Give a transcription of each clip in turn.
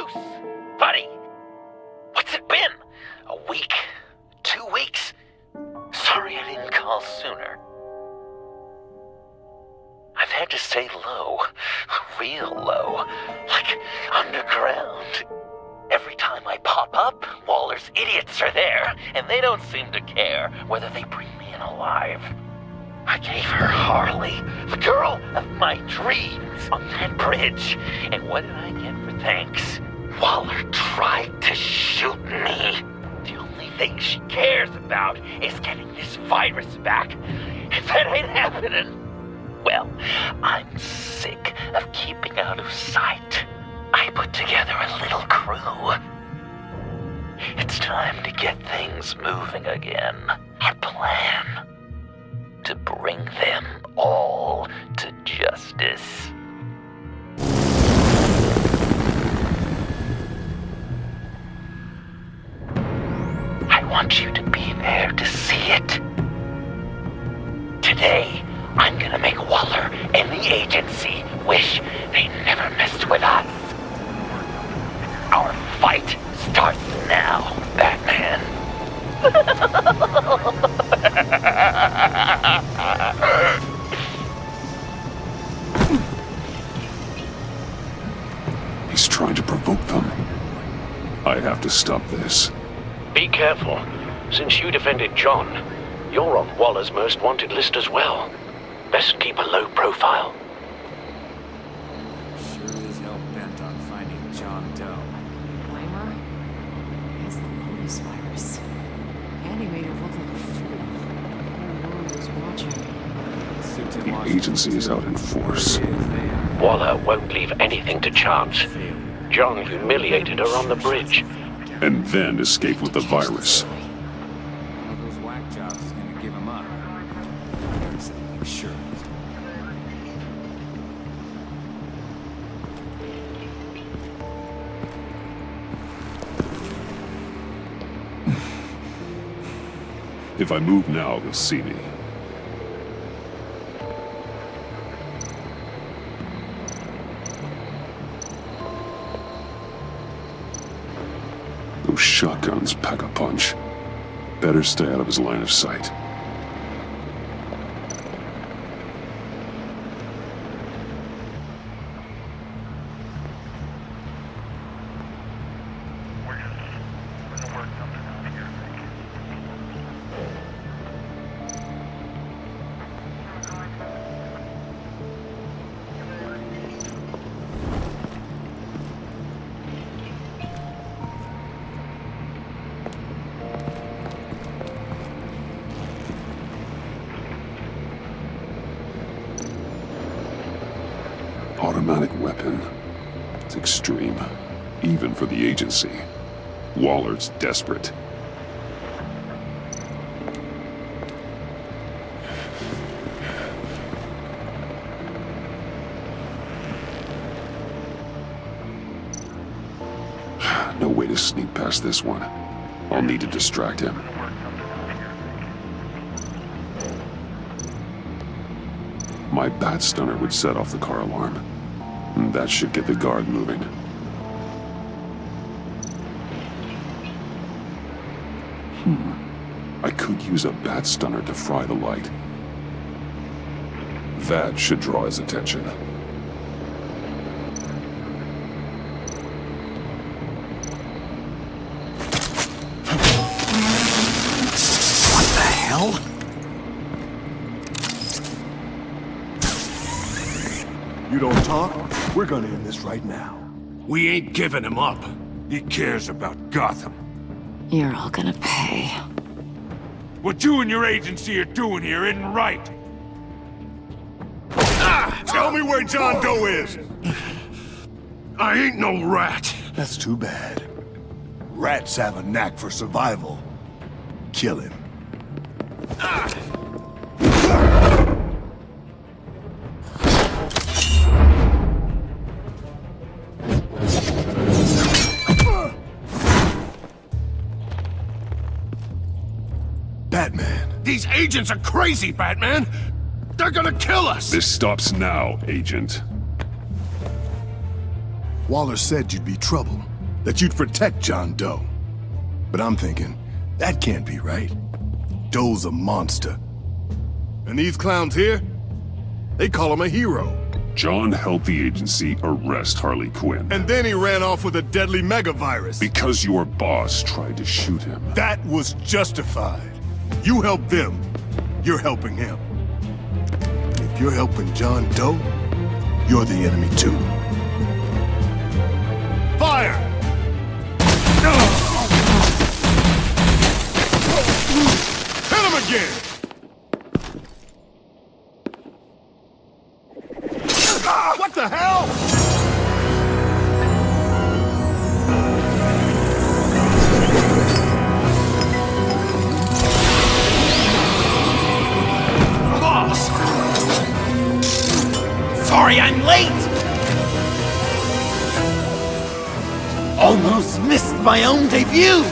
close. Buddy, what's it been? A week? 2 weeks? Sorry I didn't call sooner. I've had to stay low. Real low. Like underground. Every time I pop up, Waller's idiots are there, and they don't seem to care whether they bring me in alive. I gave her Harley, the girl of my dreams, on that bridge. And what did I get for thanks? Waller tried to shoot me. The only thing she cares about is getting this virus back. If that ain't happening, well, I'm sick of keeping out of sight. I put together a little crew. It's time to get things moving again. Our plan: to bring them all to justice. I want you to be there to see it. Today, I'm gonna make Waller and the agency wish they never messed with us. Our fight starts now, Batman. He's trying to provoke them. I have to stop this. Be careful. Since you defended John, you're on Waller's most wanted list as well. Best keep a low profile. Sure is hell bent on finding John Doe. Blame her? He has the Lotus virus. And he made her look like a fool. The whole world was watching. The agency is out in force. Waller won't leave anything to chance. John humiliated her on the bridge. And then escape with the virus. One of those whack jobs is gonna give him up. Better make sure. If I move now, he'll see me. Those shotguns pack a punch. Better stay out of his line of sight. Automatic weapon. It's extreme, even for the agency. Waller's desperate. No way to sneak past this one. I'll need to distract him. My bat stunner would set off the car alarm. And that should get the guard moving. I could use a bat stunner to fry the light. That should draw his attention. What the hell? You don't talk, we're gonna end this right now. We ain't giving him up. He cares about Gotham. You're all gonna pay. What you and your agency are doing here isn't right. Tell me where John Doe is! I ain't no rat. That's too bad. Rats have a knack for survival. Kill him. Batman. These agents are crazy, Batman. They're gonna kill us. This stops now, Agent. Waller said you'd be trouble. that you'd protect John Doe. But I'm thinking, that can't be right. Doe's a monster. And these clowns here, they call him a hero. John helped the agency arrest Harley Quinn. And then he ran off with a deadly megavirus. Because your boss tried to shoot him. That was justified. You helped them, you're helping him. If you're helping John Doe, you're the enemy too. Fire! Hit him again! What the hell? Boss! Sorry I'm late! Almost missed my own debut!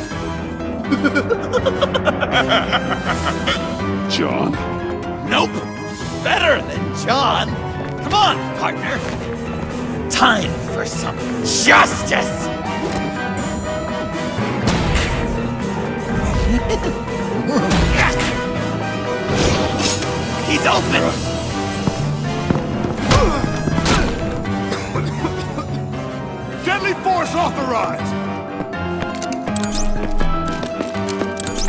John? Nope! Better than John! Come on, partner! Time for some justice! He's open! Deadly force authorized!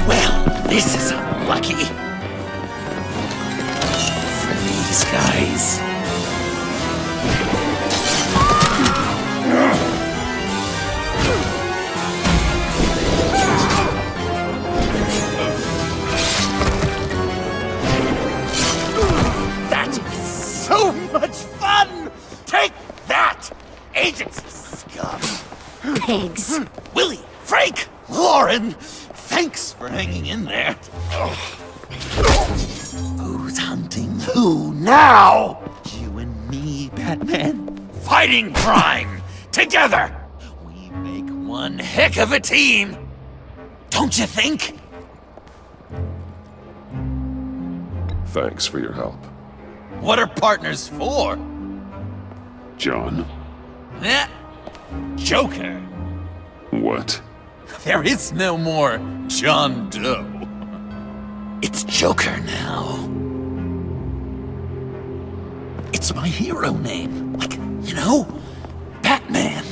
Well, this is unlucky. For these guys. That is so much fun! Take that, agency scum! Pigs. Willie, Frank, Lauren, thanks for hanging in there. Who's hunting who now? You and me, Batman. Fighting crime together. We make one heck of a team. Don't you think? Thanks for your help. What are partners for? John? Eh? Joker. What? There is no more John Doe. It's Joker now. It's my hero name. Like, you know, Batman.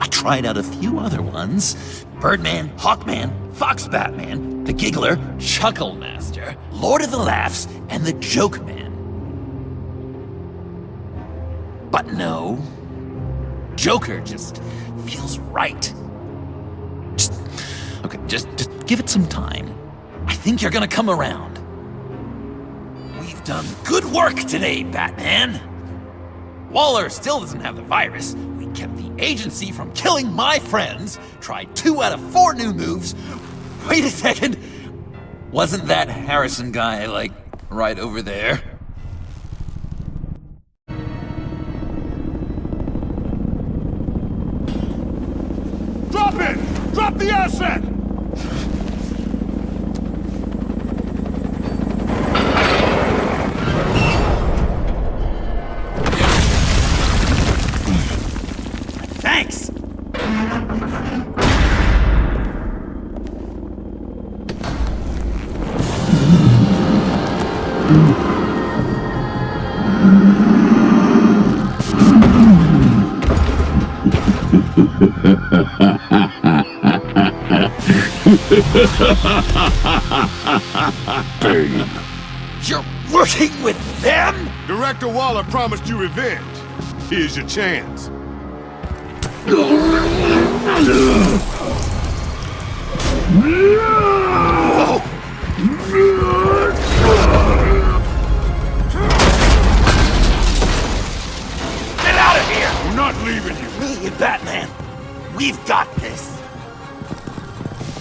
I tried out a few other ones. Birdman, Hawkman, Fox Batman, the Giggler, Chuckle Master, Lord of the Laughs, and the Joke Man. But no, Joker just feels right. Just give it some time. I think you're gonna come around. We've done good work today, Batman. Waller still doesn't have the virus. We kept the agency from killing my friends. Tried 2 out of 4 new moves. Wait a second. Wasn't that Harrison guy, like, right over there? Drop it! Drop the asset! Thanks! Bane. You're working with them? Director Waller promised you revenge. Here's your chance. Get out of here! We're not leaving you. Me and Batman, we've got this.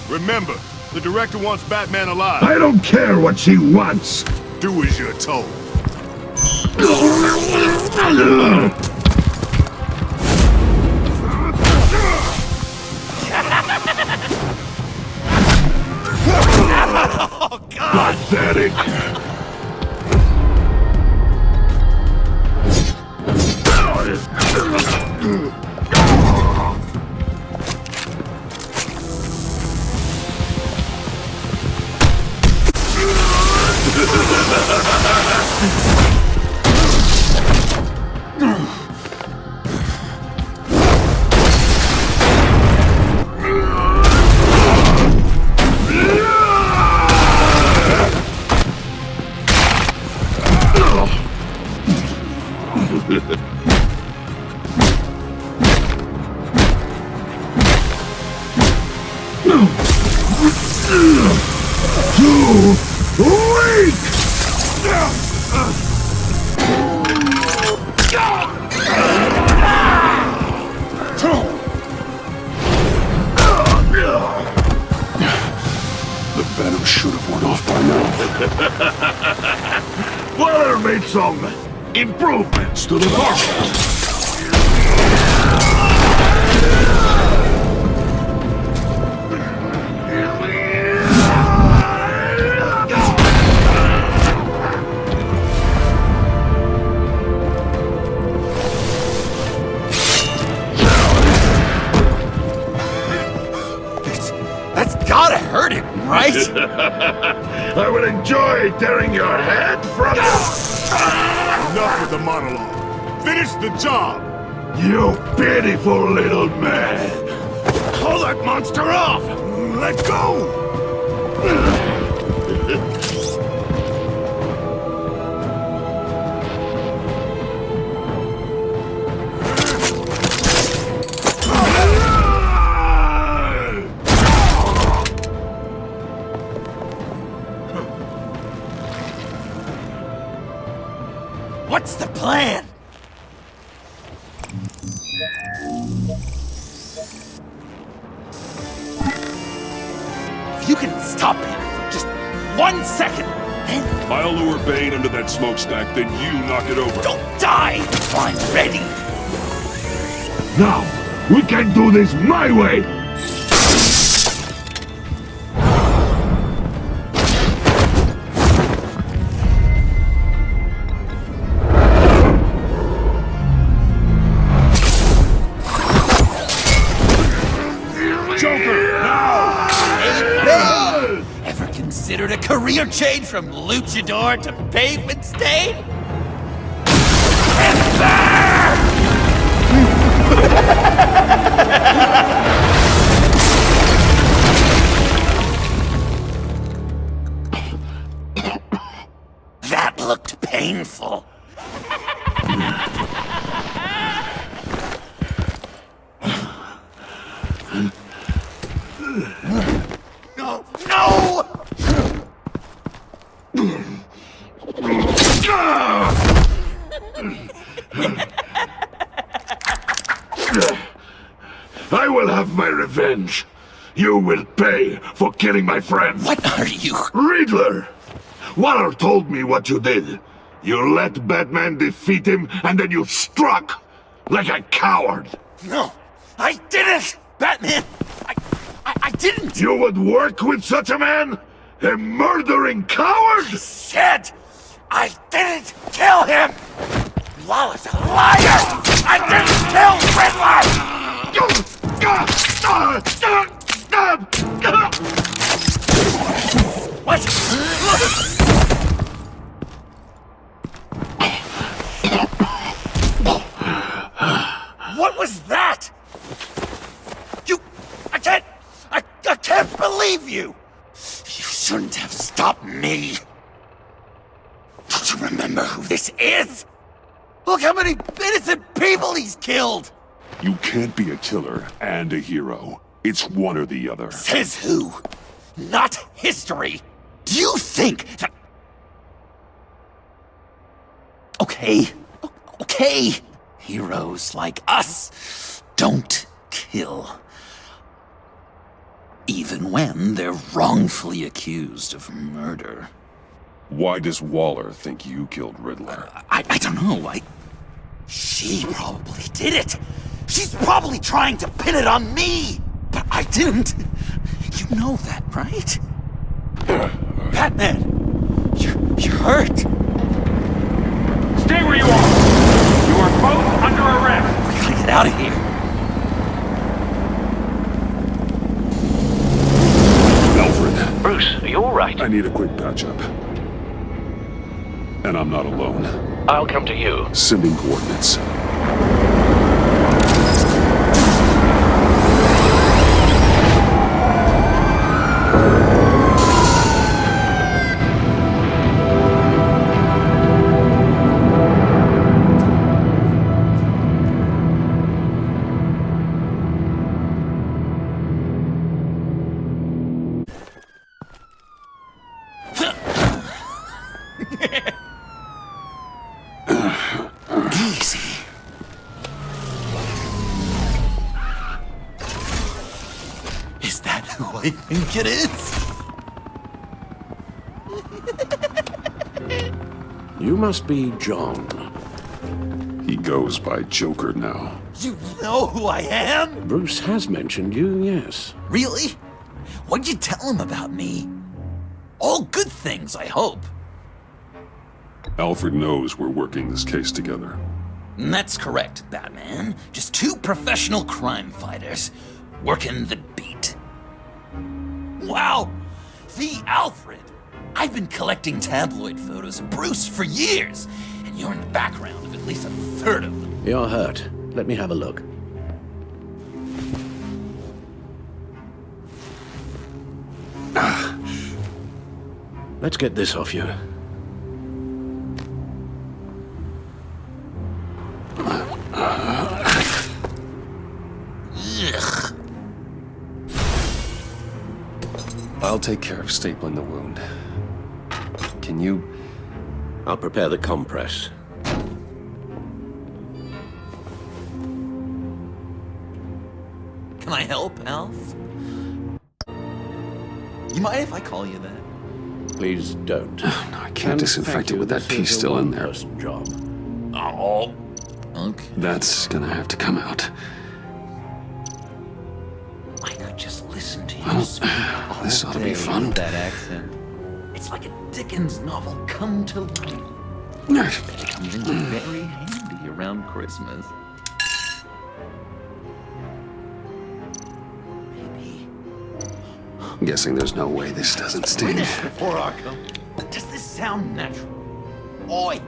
Remember, the director wants Batman alive. I don't care what she wants. Do as you're told. Oh, God! Pathetic. Too weak! The venom should have worn off by now. Waller made some improvements to the formula. That's gotta hurt him, right? I will enjoy tearing your head from you. Enough with the monologue. Finish the job! You pitiful little man. Call that monster off. Let go. What's the plan? If you can stop him for just 1 second, then I'll lure Bane into that smokestack, then you knock it over. don't die! I'm ready! Now, we can do this my way. Ever considered a career change from luchador to pavement stain? That looked painful. No! No! I will have my revenge. You will pay for killing my friend. What are you? Riddler! Waller told me what you did. You let Batman defeat him, and then you struck like a coward. No, I didn't! Batman! I didn't! You would work with such a man? A murdering coward? Said I didn't kill him! Waller's a liar! I didn't kill Riddler! What? What was that? I can't believe you! You shouldn't have stopped me. Don't you remember who this is? Look how many innocent people he's killed! You can't be a killer and a hero. It's one or the other. Says who? Not history. Do you think that... Okay. Heroes like us don't kill. Even when they're wrongfully accused of murder. Why does Waller think you killed Riddler? I don't know. She probably did it. She's probably trying to pin it on me. But I didn't. You know that, right? Batman, you're hurt. Stay where you are! You are both under arrest! We gotta get out of here. Alfred, Bruce, are you alright? I need a quick patch-up. And I'm not alone. I'll come to you. Sending coordinates. Is that who I think it is? You must be John. He goes by Joker now. You know who I am? Bruce has mentioned you, yes. Really? What'd you tell him about me? All good things, I hope. Alfred knows we're working this case together. That's correct, Batman. Just two professional crime fighters working the beat. Wow! The Alfred! I've been collecting tabloid photos of Bruce for years, and you're in the background of at least a third of them. You're hurt. Let me have a look. Let's get this off you. Ugh. I'll take care of stapling the wound. Can you... I'll prepare the compress. Can I help, Alf? You mind if I call you that? Please don't. No, I can't And disinfect thank it you, with that this piece is a still in there. one-person job. Oh. Okay. That's gonna have to come out. I could just listen to you Well, speak all this ought to be day fun. with that accent. It's like a Dickens novel come to life. It comes in very handy around Christmas. Maybe. I'm guessing there's no way this doesn't sting. Before Arkham, does this sound natural? Oi,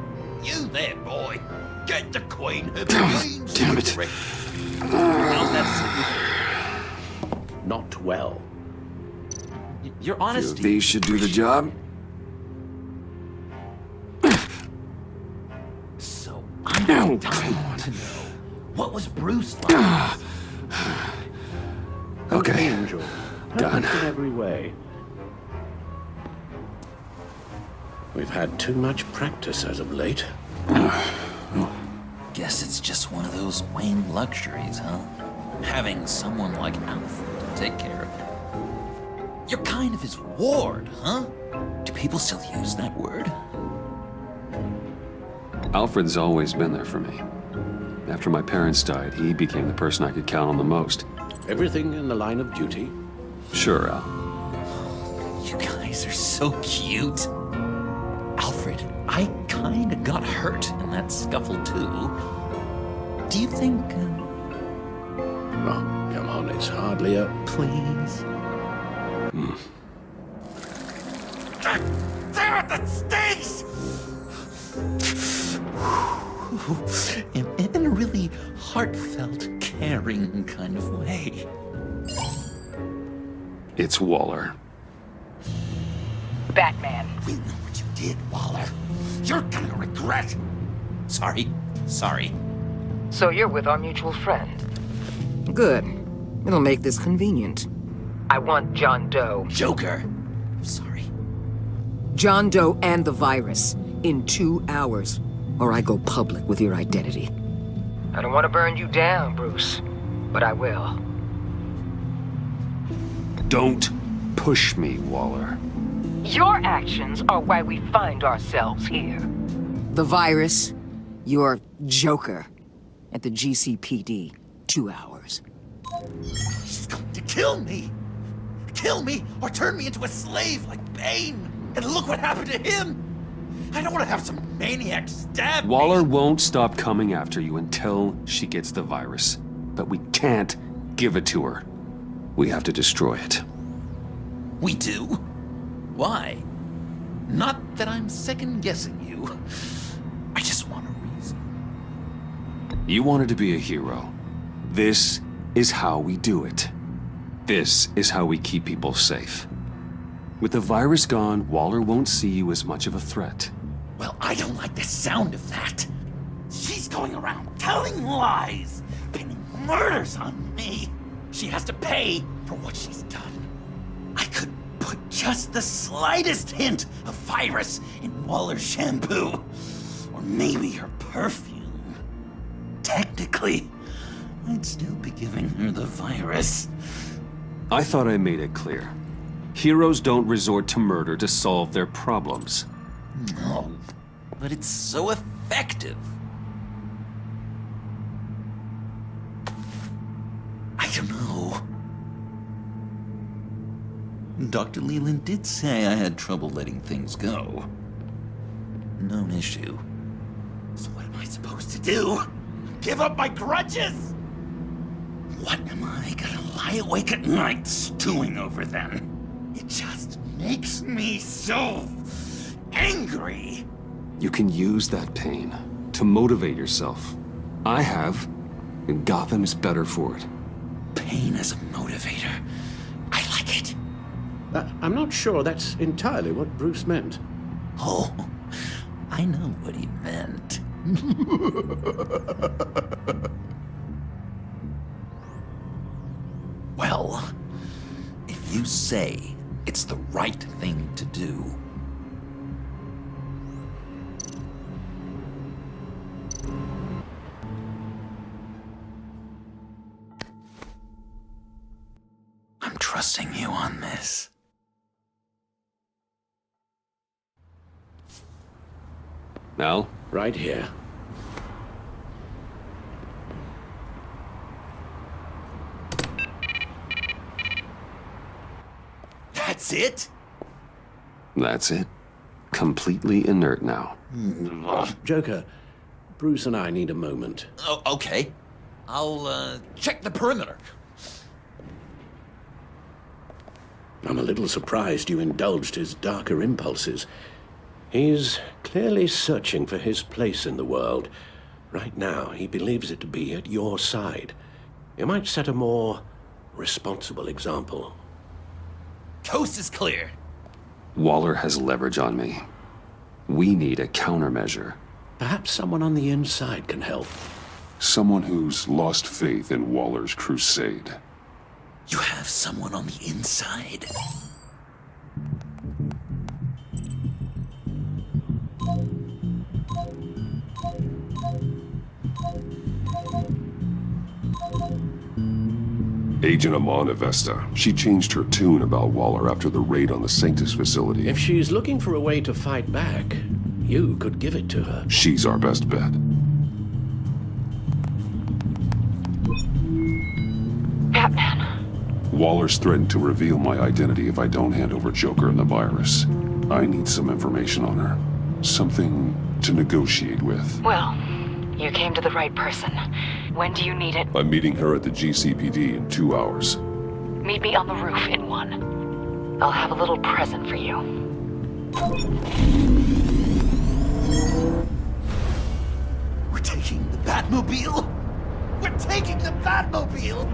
you there, boy. Get the Queen her dreams. Damn it. How's that Not well. Your Few of honesty. these should do the job. So I'm dying to know, what was Bruce like? Okay. Angel. Done. Perfect in every way. We've had too much practice as of late. Guess it's just one of those Wayne luxuries, huh? Having someone like Alfred to take care of you. You're kind of his ward, huh? Do people still use that word? Alfred's always been there for me. After my parents died, he became the person I could count on the most. Everything in the line of duty. Sure, Al. You guys are so cute. Alfred, I kinda got hurt in that scuffle too. Do you think, Oh, come on, it's hardly a... please? Damn it, that stinks! In a really heartfelt, caring kind of way. It's Waller. Batman. We know what you did, Waller. You're gonna regret. Sorry. So you're with our mutual friend. Good. It'll make this convenient. I want John Doe. Joker. I'm sorry. John Doe and the virus in 2 hours, or I go public with your identity. I don't want to burn you down, Bruce, but I will. Don't push me, Waller. Your actions are why we find ourselves here. The virus, your Joker, at the GCPD, 2 hours. She's going to kill me. Kill me or turn me into a slave like Bane. And look what happened to him. I don't want to have some maniac stab Waller me. won't stop coming after you until she gets the virus. But we can't give it to her. We have to destroy it. We do? Why? Not that I'm second-guessing you. I just want a reason. You wanted to be a hero. This is how we do it. This is how we keep people safe. With the virus gone, Waller won't see you as much of a threat. Well, I don't like the sound of that. She's going around telling lies, pinning murders on me. She has to pay for what she's done. I could put just the slightest hint of virus in Waller's shampoo. Or maybe her perfume. Technically, I'd still be giving her the virus. I thought I made it clear. Heroes don't resort to murder to solve their problems. No, but it's so effective. I don't know. Dr. Leland did say I had trouble letting things go. Known issue. So what am I supposed to do? Give up my grudges? What am I gonna lie awake at night stewing over then? It just makes me so angry. You can use that pain to motivate yourself. I have, and Gotham is better for it. Pain as a motivator. I like it. I'm not sure that's entirely what Bruce meant. Oh, I know what he meant. Well, if you say it's the right thing to do, I'm trusting you on this. Now? Right here. That's it? That's it. Completely inert now. Joker, Bruce and I need a moment. Oh, okay. I'll, check the perimeter. I'm a little surprised you indulged his darker impulses. He's clearly searching for his place in the world. Right now, he believes it to be at your side. You might set a more responsible example. Coast is clear. Waller has leverage on me. We need a countermeasure. Perhaps someone on the inside can help. Someone who's lost faith in Waller's crusade. You have someone on the inside? Agent Amanda Vesta. She changed her tune about Waller after the raid on the Sanctus facility. If she's looking for a way to fight back, you could give it to her. She's our best bet. Batman. Waller's threatened to reveal my identity if I don't hand over Joker and the virus. I need some information on her. Something to negotiate with. Well, you came to the right person. When do you need it? I'm meeting her at the GCPD in 2 hours. Meet me on the roof in 1. I'll have a little present for you. We're taking the Batmobile? We're taking the Batmobile!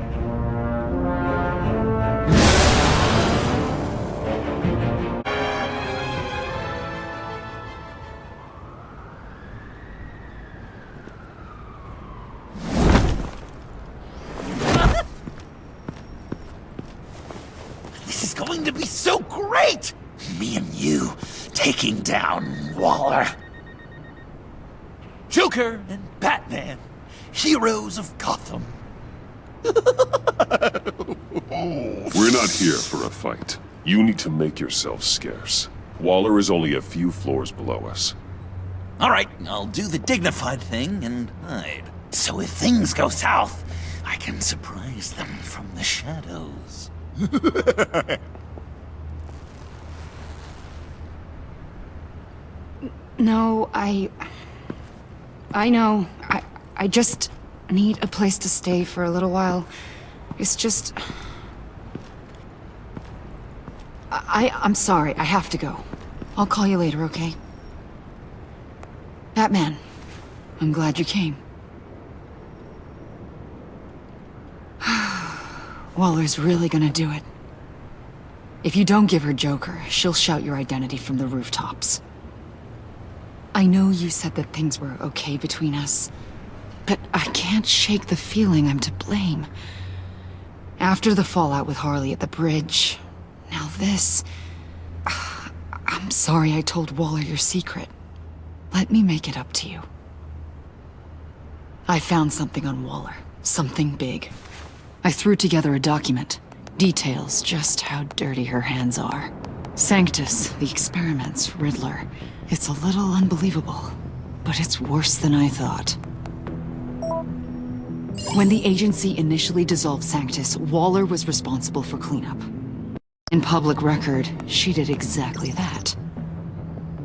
This is going to be so great! Me and you taking down Waller. Joker and Batman, heroes of Gotham. We're not here for a fight. You need to make yourself scarce. Waller is only a few floors below us. All right, I'll do the dignified thing and hide. So if things go south, I can surprise them from the shadows. No, I know. I just need a place to stay for a little while. It's just... I'm sorry. I have to go. I'll call you later, okay? Batman, I'm glad you came. Waller's really gonna do it. If you don't give her Joker, she'll shout your identity from the rooftops. I know you said that things were okay between us, but I can't shake the feeling I'm to blame. After the fallout with Harley at the bridge, now this... I'm sorry I told Waller your secret. Let me make it up to you. I found something on Waller. Something big. I threw together a document. Details just how dirty her hands are. Sanctus, the experiments, Riddler. It's a little unbelievable, but it's worse than I thought. When the agency initially dissolved Sanctus, Waller was responsible for cleanup. In public record, she did exactly that.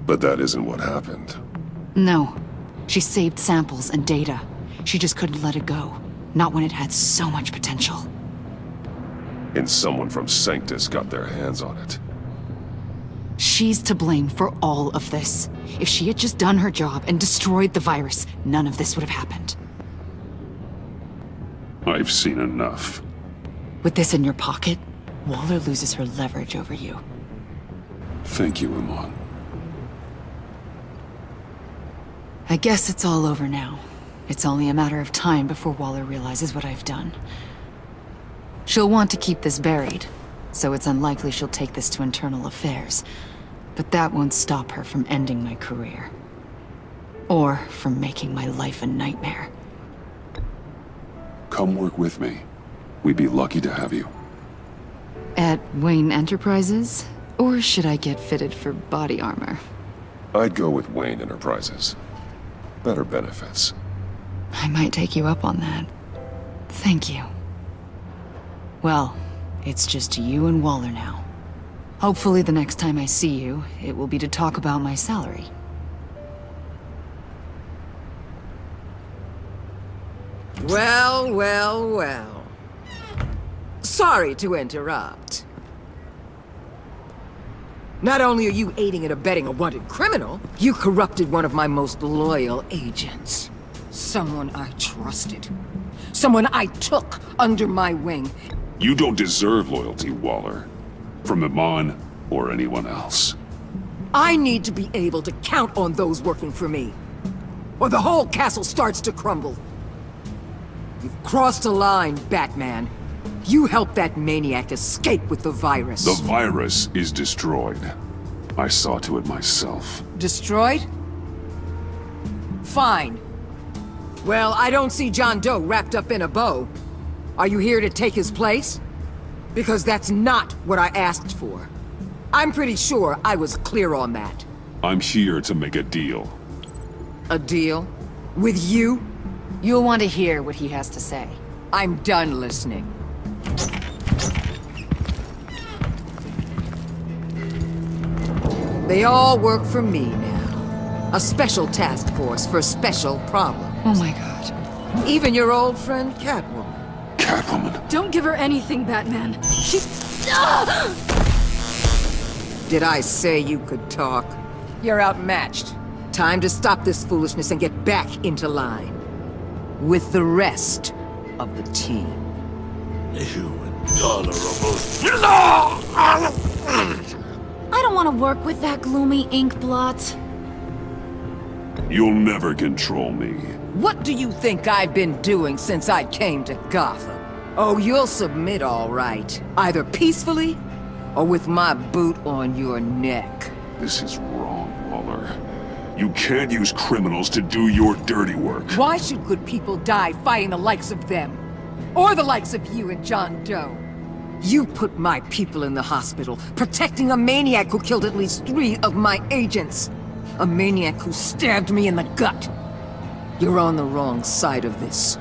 But that isn't what happened. No. She saved samples and data. She just couldn't let it go. Not when it had so much potential. And someone from Sanctus got their hands on it. She's to blame for all of this. If she had just done her job and destroyed the virus, none of this would have happened. I've seen enough. With this in your pocket, Waller loses her leverage over you. Thank you, Iman. I guess it's all over now. It's only a matter of time before Waller realizes what I've done. She'll want to keep this buried, so it's unlikely she'll take this to internal affairs. But that won't stop her from ending my career. Or from making my life a nightmare. Come work with me. We'd be lucky to have you. At Wayne Enterprises? Or should I get fitted for body armor? I'd go with Wayne Enterprises. Better benefits. I might take you up on that. Thank you. Well, it's just you and Waller now. Hopefully the next time I see you, it will be to talk about my salary. Well, well, well. Sorry to interrupt. Not only are you aiding and abetting a wanted criminal, you corrupted one of my most loyal agents. Someone I trusted. Someone I took under my wing. You don't deserve loyalty, Waller. From Iman or anyone else. I need to be able to count on those working for me. Or the whole castle starts to crumble. You've crossed a line, Batman. You helped that maniac escape with the virus. The virus is destroyed. I saw to it myself. Destroyed? Fine. Well, I don't see John Doe wrapped up in a bow. Are you here to take his place? Because that's not what I asked for. I'm pretty sure I was clear on that. I'm here to make a deal. A deal? With you? You'll want to hear what he has to say. I'm done listening. They all work for me now. A special task force for special problems. Oh my god. Even your old friend Catwoman. Catwoman. Don't give her anything, Batman. She's... Did I say you could talk? You're outmatched. Time to stop this foolishness and get back into line. With the rest of the team. You intolerable... I don't want to work with that gloomy ink blot. You'll never control me. What do you think I've been doing since I came to Gotham? Oh, you'll submit all right. Either peacefully, or with my boot on your neck. This is wrong, Waller. You can't use criminals to do your dirty work. Why should good people die fighting the likes of them? Or the likes of you and John Doe? You put my people in the hospital, protecting a maniac who killed at least 3 of my agents. A maniac who stabbed me in the gut. You're on the wrong side of this.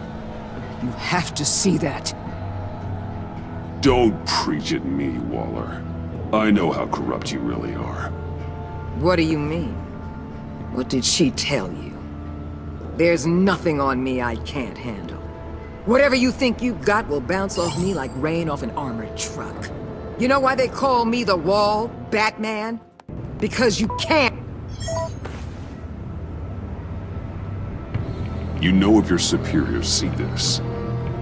You have to see that. Don't preach at me, Waller. I know how corrupt you really are. What do you mean? What did she tell you? There's nothing on me I can't handle. Whatever you think you got will bounce off me like rain off an armored truck. You know why they call me the Wall, Batman? Because you can't. You know if your superiors see this,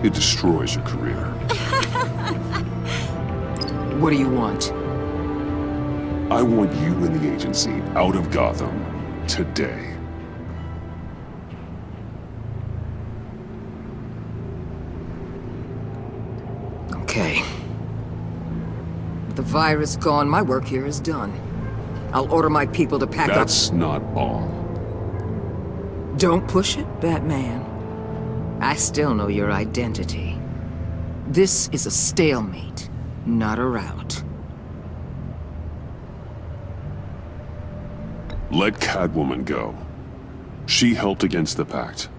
it destroys your career. What do you want? I want you and the agency out of Gotham today. Okay. With the virus gone, my work here is done. I'll order my people to pack up. That's not all. Don't push it, Batman. I still know your identity. This is a stalemate, not a route. Let Catwoman go. She helped against the Pact.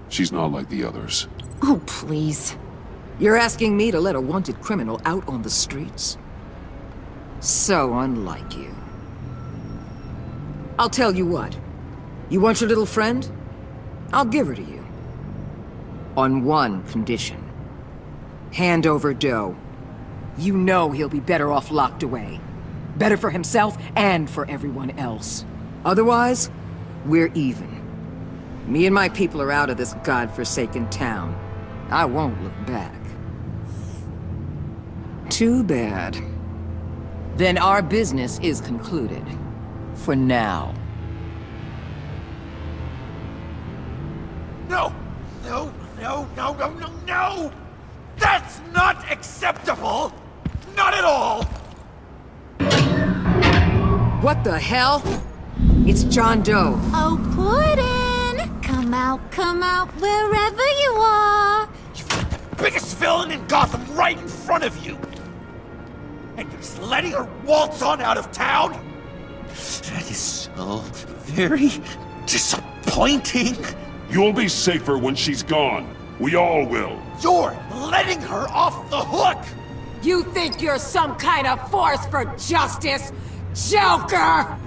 She's not like the others. Oh, please. You're asking me to let a wanted criminal out on the streets? So unlike you. I'll tell you what. You want your little friend? I'll give her to you. On one condition. Hand over Doe. You know he'll be better off locked away. Better for himself and for everyone else. Otherwise, we're even. Me and my people are out of this godforsaken town. I won't look back. Too bad. Then our business is concluded. For now. No! No, no, no, no, no, no! That's not acceptable! Not at all! What the hell? It's John Doe. Oh, Puddin'! Come out, wherever you are! You've got the biggest villain in Gotham right in front of you! And you're just letting her waltz on out of town? That is so very disappointing. You'll be safer when she's gone. We all will. You're letting her off the hook! You think you're some kind of force for justice, Joker?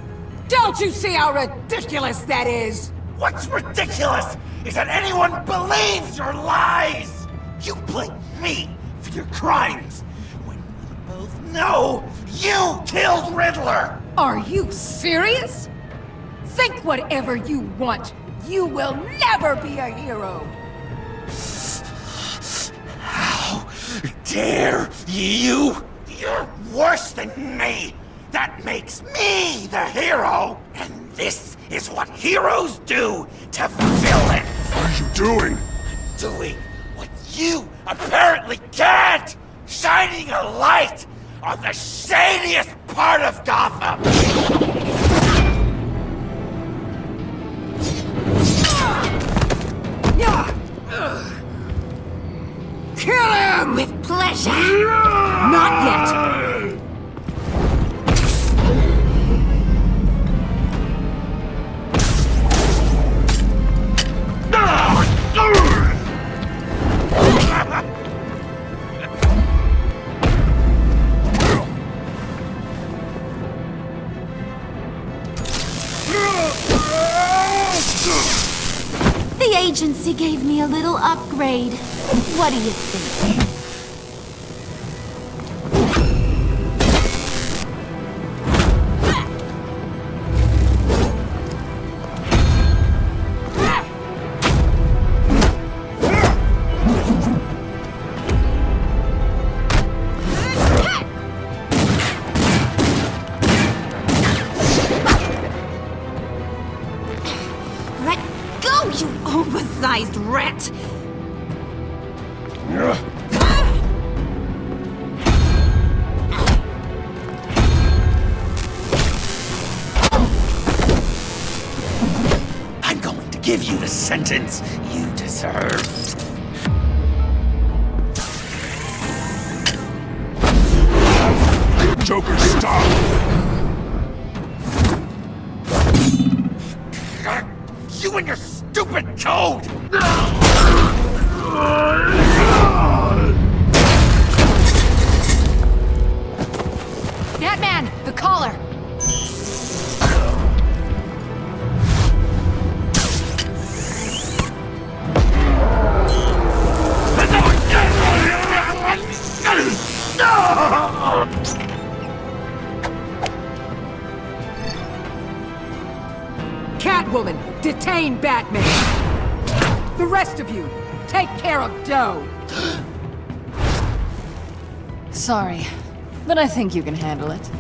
Don't you see how ridiculous that is? What's ridiculous is that anyone believes your lies! You blame me for your crimes, when we both know you killed Riddler! Are you serious? Think whatever you want. You will never be a hero. How dare you? You're worse than me! That makes me the hero! And this is what heroes do to villains! What are you doing? Doing what you apparently can't! Shining a light on the shadiest part of Gotham! Kill him! With pleasure! Not yet! The agency gave me a little upgrade. What do you think? Let go, you oversized rat! I'm going to give you the sentence you deserve. Joker, stop! You and your stupid toad! Batman! The collar! Catwoman, detain Batman! The rest of you, take care of Doe! Sorry, but I think you can handle it.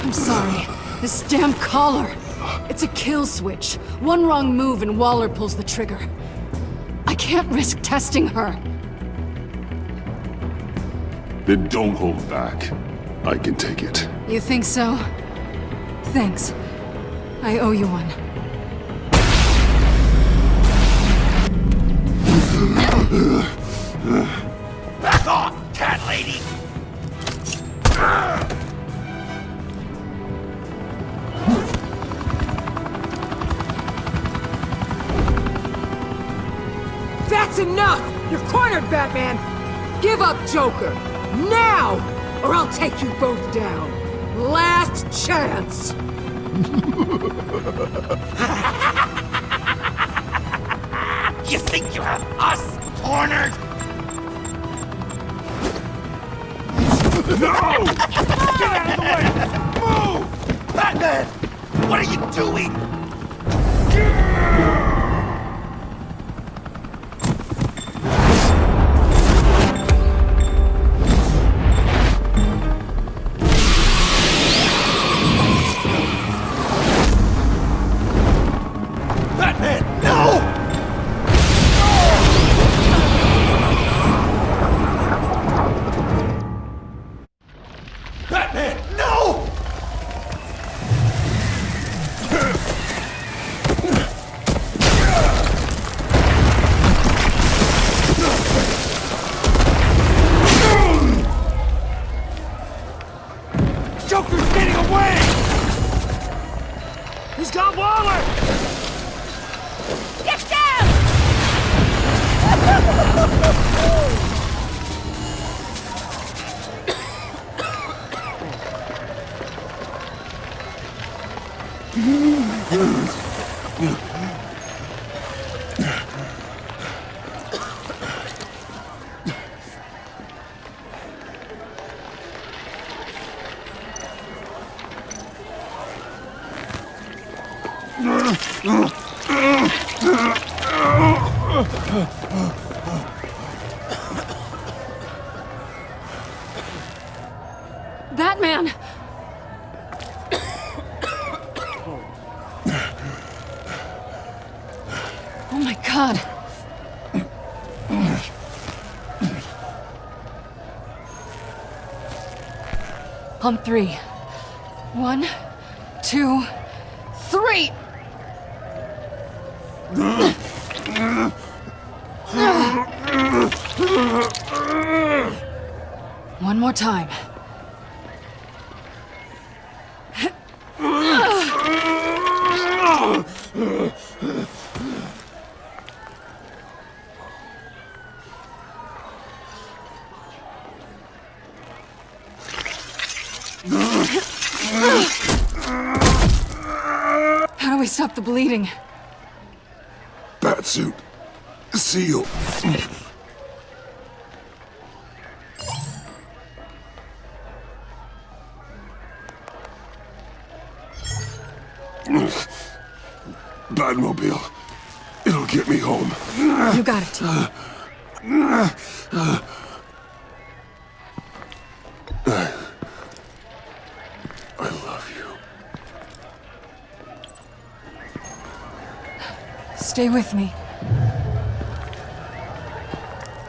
I'm sorry. This damn collar. It's a kill switch. One wrong move and Waller pulls the trigger. I can't risk testing her. Then don't hold back. I can take it. You think so? Thanks. I owe you one. Back off, cat lady! That's enough! You're cornered, Batman! Give up Joker! Now! Or I'll take you both down! Last chance! You think you have us cornered? No! Get out of the way! Move! Batman! What are you doing? Batman, no! Batman, no! Joker's getting away! He's got Waller! Get down! Batman! Oh my god. On three. 1, 2, 3! One more time. How do we stop the bleeding? Batsuit. Seal. Batmobile. It'll get me home. You got it, T. I love you. Stay with me.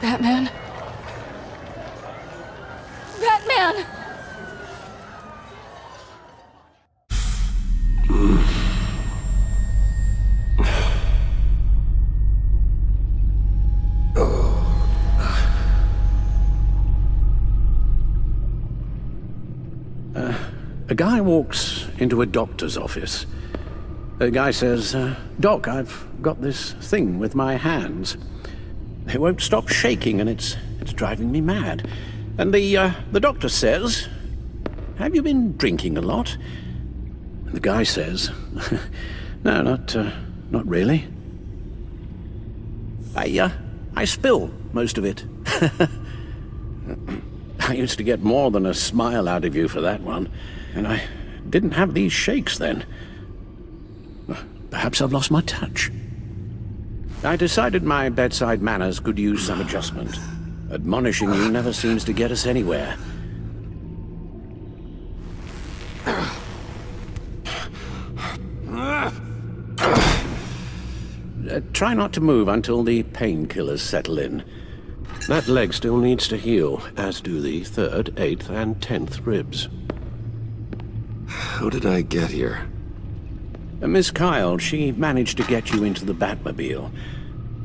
Batman? Batman! A guy walks into a doctor's office. The guy says, Doc, I've got this thing with my hands. They won't stop shaking and it's driving me mad. And the doctor says, have you been drinking a lot? And the guy says, no, not really. I spill most of it. I used to get more than a smile out of you for that one. And I didn't have these shakes then. Perhaps I've lost my touch. I decided my bedside manners could use some adjustment. Admonishing you never seems to get us anywhere. try not to move until the painkillers settle in. That leg still needs to heal, as do the 3rd, 8th, and 10th ribs. How did I get here? Miss Kyle, she managed to get you into the Batmobile.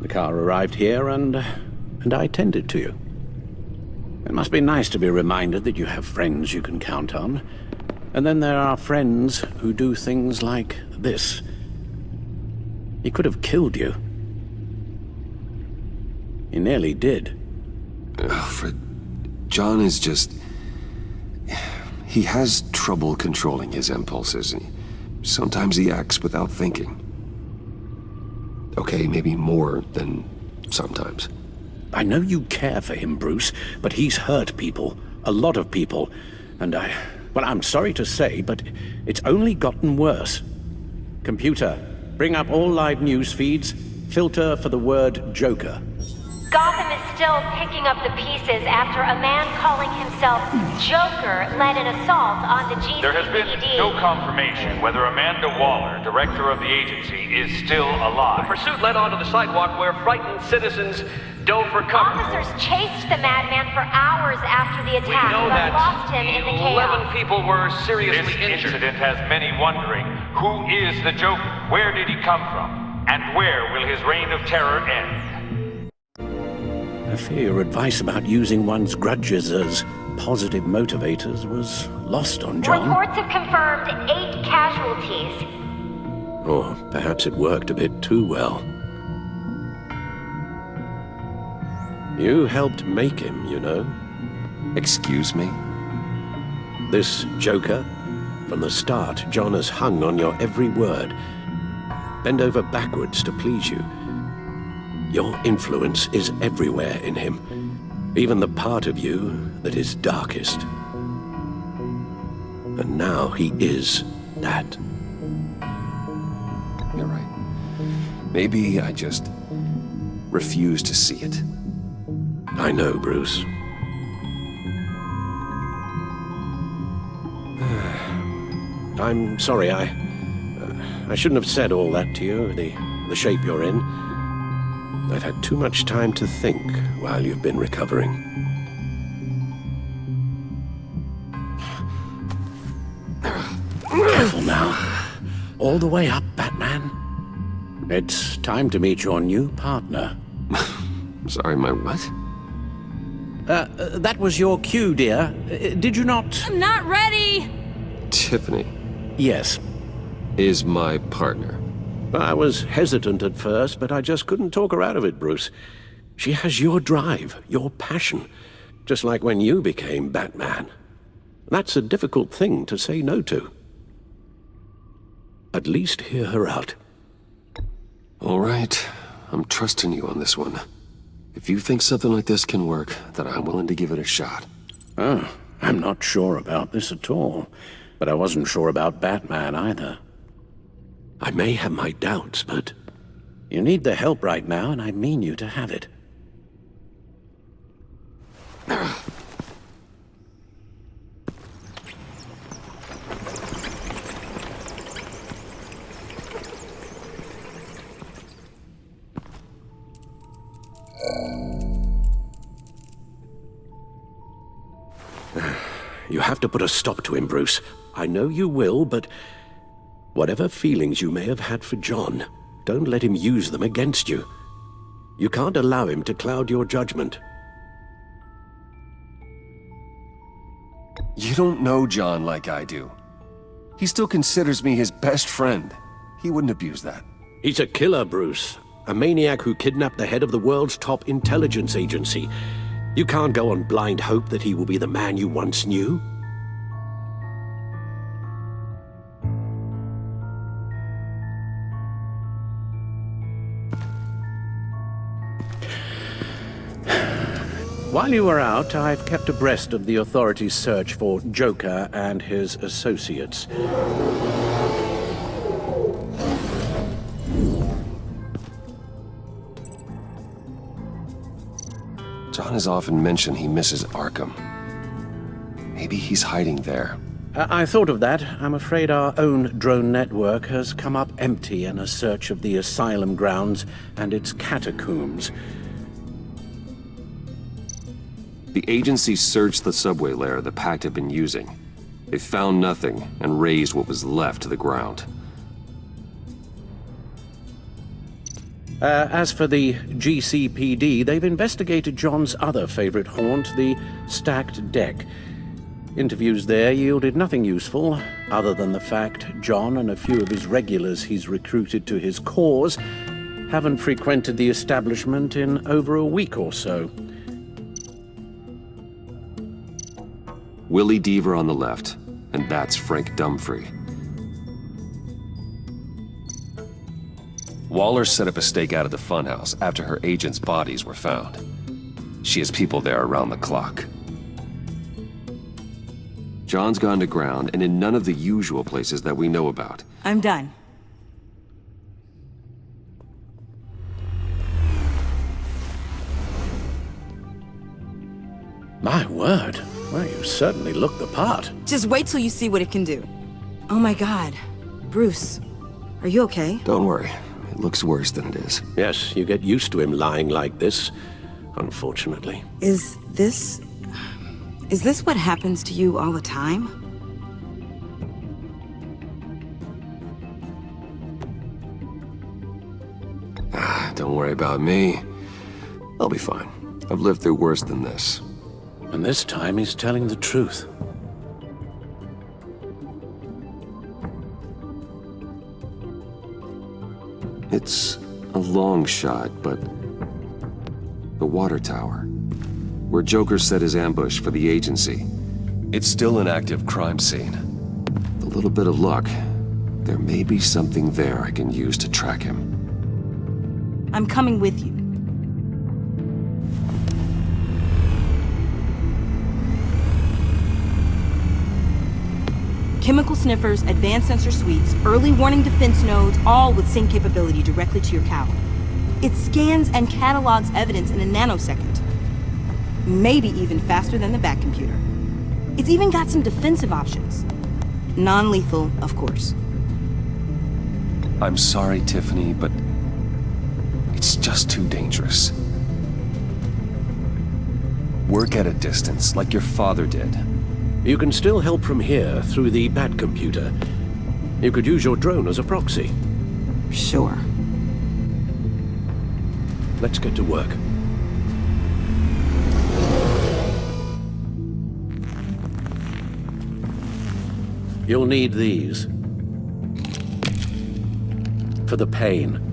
The car arrived here, and I tended to you. It must be nice to be reminded that you have friends you can count on. And then there are friends who do things like this. He could have killed you. He nearly did. Alfred, John is just... He has trouble controlling his impulses. Sometimes he acts without thinking. Okay, maybe more than sometimes. I know you care for him, Bruce, but he's hurt people. A lot of people. And well, I'm sorry to say, but it's only gotten worse. Computer, bring up all live news feeds. Filter for the word Joker. Gotham is still picking up the pieces after a man calling himself Joker led an assault on the GCPD. There has been no confirmation whether Amanda Waller, director of the agency, is still alive. The pursuit led onto the sidewalk where frightened citizens dove for cover. Officers chased the madman for hours after the attack, We know but that lost him in the 11 chaos. people were seriously This injured. incident has many wondering, who is the Joker? Where did he come from? And where will his reign of terror end? I fear your advice about using one's grudges as positive motivators was lost on John. Reports have confirmed 8 casualties. Or perhaps it worked a bit too well. You helped make him, you know. Excuse me? This Joker, from the start, John has hung on your every word. Bend over backwards to please you. Your influence is everywhere in him, even the part of you that is darkest. And now he is that. You're right. Maybe I just refuse to see it. I know, Bruce. I'm sorry, I shouldn't have said all that to you, the shape you're in. I've had too much time to think while you've been recovering. Careful now. All the way up, Batman. It's time to meet your new partner. Sorry, my what? That was your cue, dear. Did you not? I'm not ready! Tiffany Yes. is my partner. I was hesitant at first, but I just couldn't talk her out of it, Bruce. She has your drive, your passion, just like when you became Batman. That's a difficult thing to say no to. At least hear her out. All right, I'm trusting you on this one. If you think something like this can work, then I'm willing to give it a shot. Oh, I'm not sure about this at all. But I wasn't sure about Batman either. I may have my doubts, but... You need the help right now, and I mean you to have it. You have to put a stop to him, Bruce. I know you will, but whatever feelings you may have had for John, don't let him use them against you. You can't allow him to cloud your judgment. You don't know John like I do. He still considers me his best friend. He wouldn't abuse that. He's a killer, Bruce. A maniac who kidnapped the head of the world's top intelligence agency. You can't go on blind hope that he will be the man you once knew. While you were out, I've kept abreast of the authorities' search for Joker and his associates. John has often mentioned he misses Arkham. Maybe he's hiding there, I thought of that. I'm afraid our own drone network has come up empty in a search of the asylum grounds and its catacombs. The agency searched the subway layer the Pact had been using. They found nothing and razed what was left to the ground. As for the GCPD, they've investigated John's other favorite haunt, the stacked deck. Interviews there yielded nothing useful, other than the fact John and a few of his regulars he's recruited to his cause haven't frequented the establishment in over a week or so. Willie Deaver on the left, and that's Frank Dumfrey. Waller set up a stakeout at the funhouse after her agents' bodies were found. She has people there around the clock. John's gone to ground and in none of the usual places that we know about. I'm done. My word. Well, you certainly look the part. Just wait till you see what it can do. Oh my god. Bruce, are you okay? Don't worry. It looks worse than it is. Yes, you get used to him lying like this, unfortunately. Is this what happens to you all the time? Don't worry about me. I'll be fine. I've lived through worse than this. And this time he's telling the truth. It's a long shot, but the water tower, where Joker set his ambush for the agency, it's still an active crime scene. With a little bit of luck, there may be something there I can use to track him. I'm coming with you. Chemical sniffers, advanced sensor suites, early warning defense nodes, all with sync capability directly to your cowl. It scans and catalogs evidence in a nanosecond. Maybe even faster than the Bat computer. It's even got some defensive options. Non-lethal, of course. I'm sorry, Tiffany, but it's just too dangerous. Work at a distance, like your father did. You can still help from here through the Bat computer. You could use your drone as a proxy. Sure. Let's get to work. You'll need these. For the pain.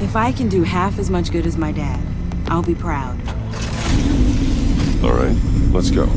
If I can do half as much good as my dad, I'll be proud. All right, let's go.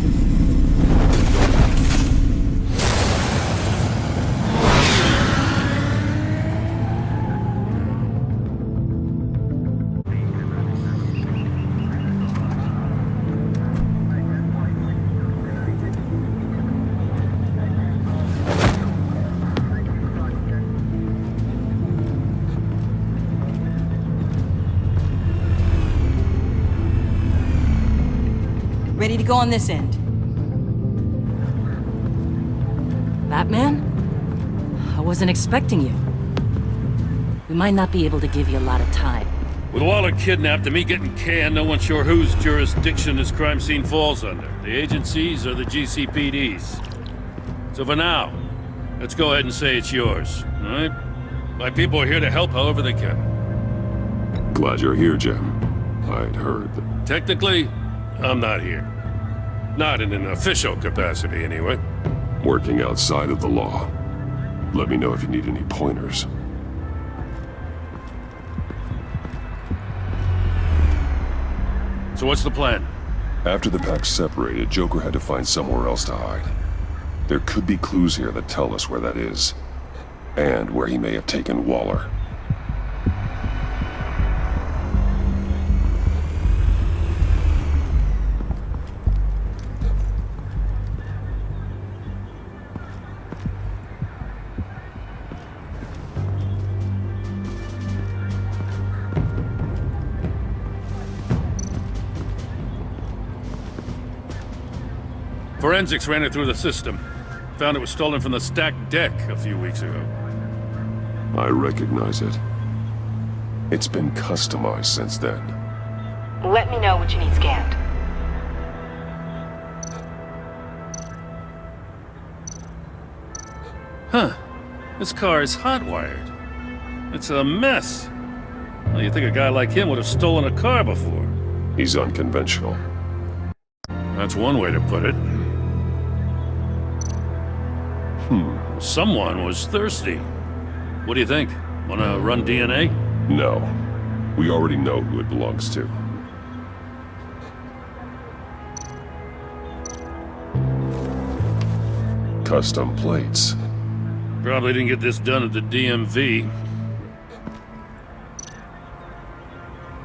Ready to go on this end. Batman? I wasn't expecting you. We might not be able to give you a lot of time. With Waller kidnapped and me getting canned, no one's sure whose jurisdiction this crime scene falls under. The agencies or the GCPD's. So for now, let's go ahead and say it's yours, all right? My people are here to help however they can. Glad you're here, Jim. I'd heard that... Technically, I'm not here. Not in an official capacity, anyway. Working outside of the law. Let me know if you need any pointers. So what's the plan? After the pack separated, Joker had to find somewhere else to hide. There could be clues here that tell us where that is. And where he may have taken Waller. Forensics ran it through the system. Found it was stolen from the stacked deck a few weeks ago. I recognize it. It's been customized since then. Let me know what you need scanned. Huh. This car is hotwired. It's a mess. Well, you'd think a guy like him would have stolen a car before. He's unconventional. That's one way to put it. Someone was thirsty. What do you think? Wanna run DNA? No. We already know who it belongs to. Custom plates. Probably didn't get this done at the DMV.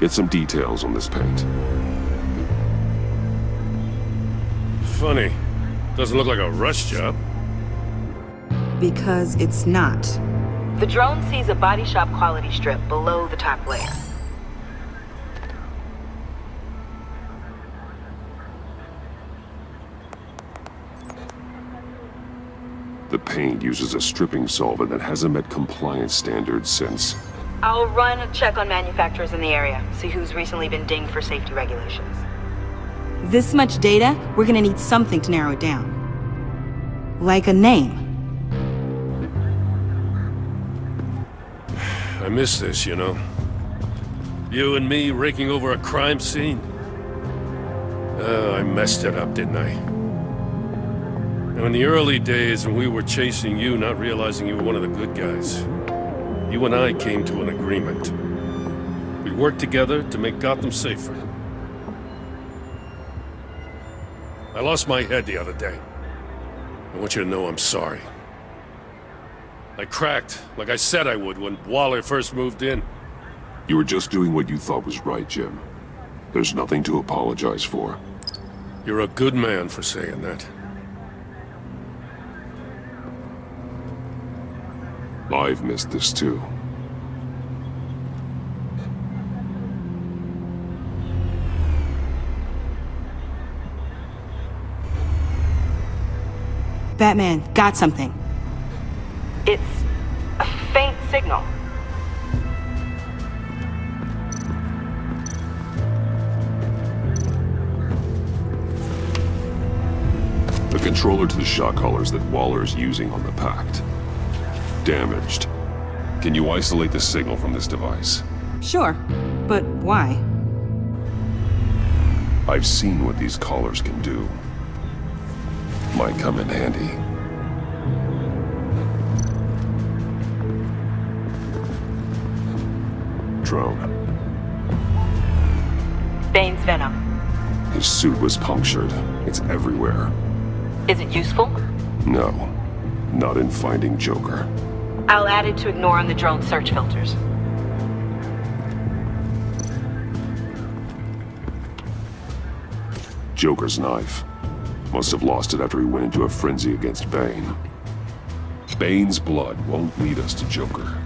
Get some details on this paint. Funny. Doesn't look like a rush job. Because it's not. The drone sees a body shop quality strip below the top layer. The paint uses a stripping solvent that hasn't met compliance standards since... I'll run a check on manufacturers in the area, see who's recently been dinged for safety regulations. This much data, we're gonna need something to narrow it down. Like a name. I miss this, you know. You and me raking over a crime scene. Oh, I messed it up, didn't I? Now, in the early days when we were chasing you, not realizing you were one of the good guys, you and I came to an agreement. We'd work together to make Gotham safer. I lost my head the other day. I want you to know I'm sorry. I cracked, like I said I would when Waller first moved in. You were just doing what you thought was right, Jim. There's nothing to apologize for. You're a good man for saying that. I've missed this too. Batman, got something. It's a faint signal. The controller to the shot collars that Waller's using on the Pact. Damaged. Can you isolate the signal from this device? Sure, but why? I've seen what these collars can do. Might come in handy. Drone. Bane's venom. His suit was punctured. It's everywhere. Is it useful? No. Not in finding Joker. I'll add it to ignore on the drone search filters. Joker's knife. Must have lost it after he went into a frenzy against Bane. Bane's blood won't lead us to Joker.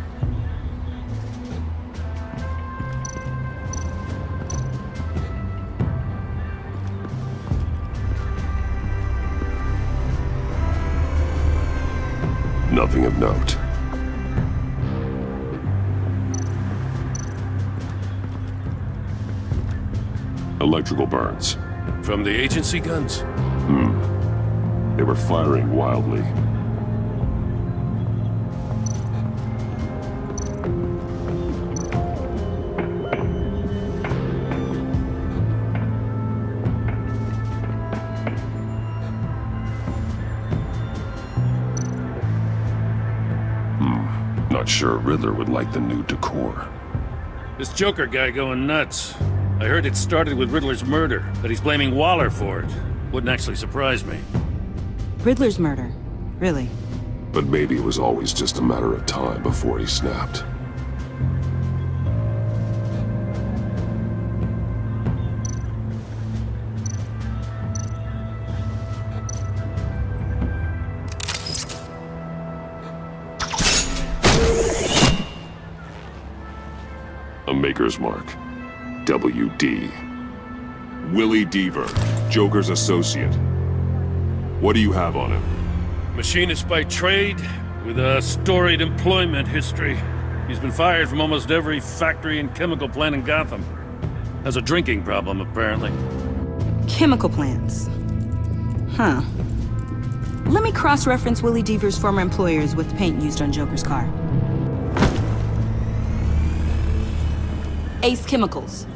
Nothing of note. Electrical burns. From the agency guns? They were firing wildly. Not sure Riddler would like the new decor. This Joker guy going nuts. I heard it started with Riddler's murder, that he's blaming Waller for it. Wouldn't actually surprise me. Riddler's murder? Really? But maybe it was always just a matter of time before he snapped. A maker's mark. WD. Willie Deaver, Joker's associate. What do you have on him? Machinist by trade, with a storied employment history. He's been fired from almost every factory and chemical plant in Gotham. Has a drinking problem, apparently. Chemical plants. Huh. Let me cross-reference Willie Deaver's former employers with the paint used on Joker's car. Ace Chemicals.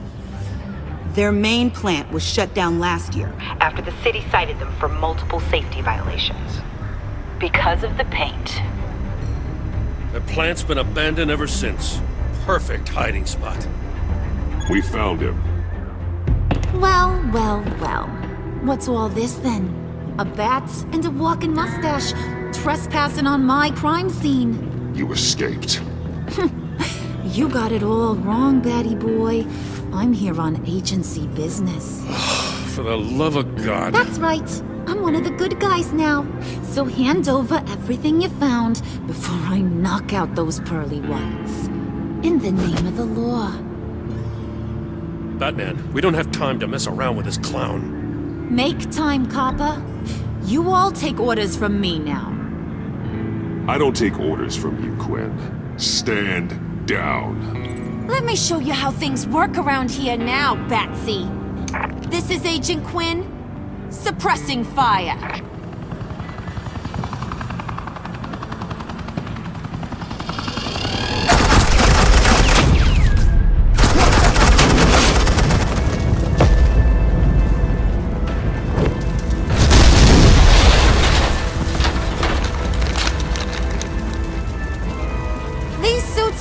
Their main plant was shut down last year after the city cited them for multiple safety violations. Because of the paint. The plant's been abandoned ever since. Perfect hiding spot. We found him. Well, well, well. What's all this then? A bat and a walking mustache trespassing on my crime scene. You escaped. You got it all wrong, Batty boy. I'm here on agency business. For the love of God. That's right. I'm one of the good guys now. So hand over everything you found before I knock out those pearly whites. In the name of the law. Batman, we don't have time to mess around with this clown. Make time, copper. You all take orders from me now. I don't take orders from you, Quinn. Stand down. Let me show you how things work around here now, Batsy. This is Agent Quinn, suppressing fire.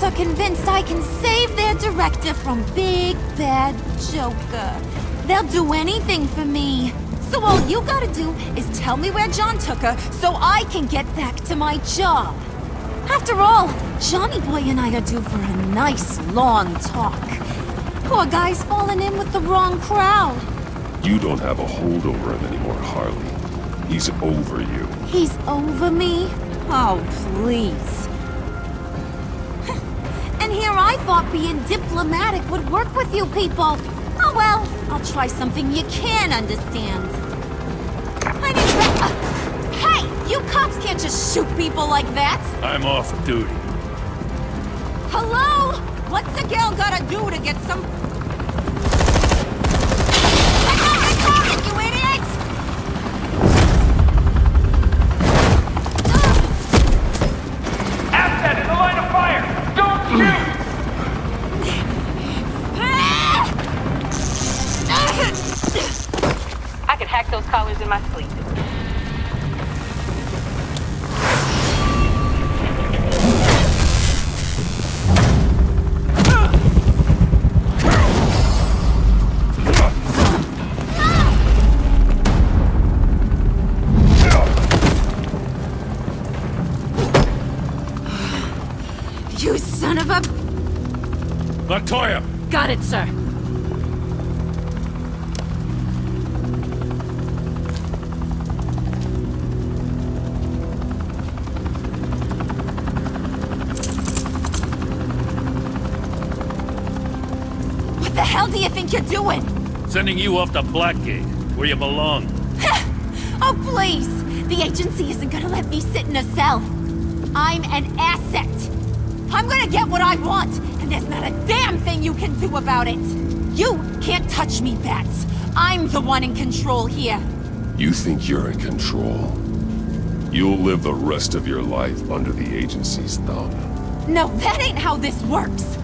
Are convinced I can save their director from Big Bad Joker. They'll do anything for me. So all you gotta do is tell me where John took her so I can get back to my job. After all, Johnny Boy and I are due for a nice long talk. Poor guy's fallen in with the wrong crowd. You don't have a hold over him anymore, Harley. He's over you. He's over me? Oh, please. And here I thought being diplomatic would work with you people. Oh well, I'll try something you can understand. I didn't Hey, you cops can't just shoot people like that. I'm off duty. Hello? What's a girl gotta do to get some... You idiot! Asset in the line of fire! Don't shoot! I could hack those collars in my sleep. You son of a... Latoya! Got it, sir. What the hell do you think you're doing? Sending you off to Blackgate, where you belong. Oh, please! The agency isn't gonna let me sit in a cell. I'm an asset. I'm gonna get what I want, and there's not a damn thing you can do about it. You can't touch me, Bats. I'm the one in control here. You think you're in control? You'll live the rest of your life under the agency's thumb. No, that ain't how this works.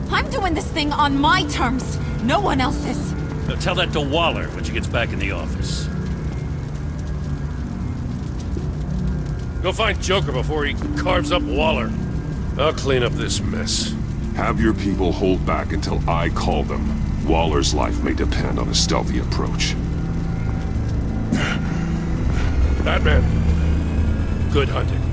I'm doing this thing on my terms, no one else's. Now tell that to Waller when she gets back in the office. Go find Joker before he carves up Waller. I'll clean up this mess. Have your people hold back until I call them. Waller's life may depend on a stealthy approach. Batman, good hunting.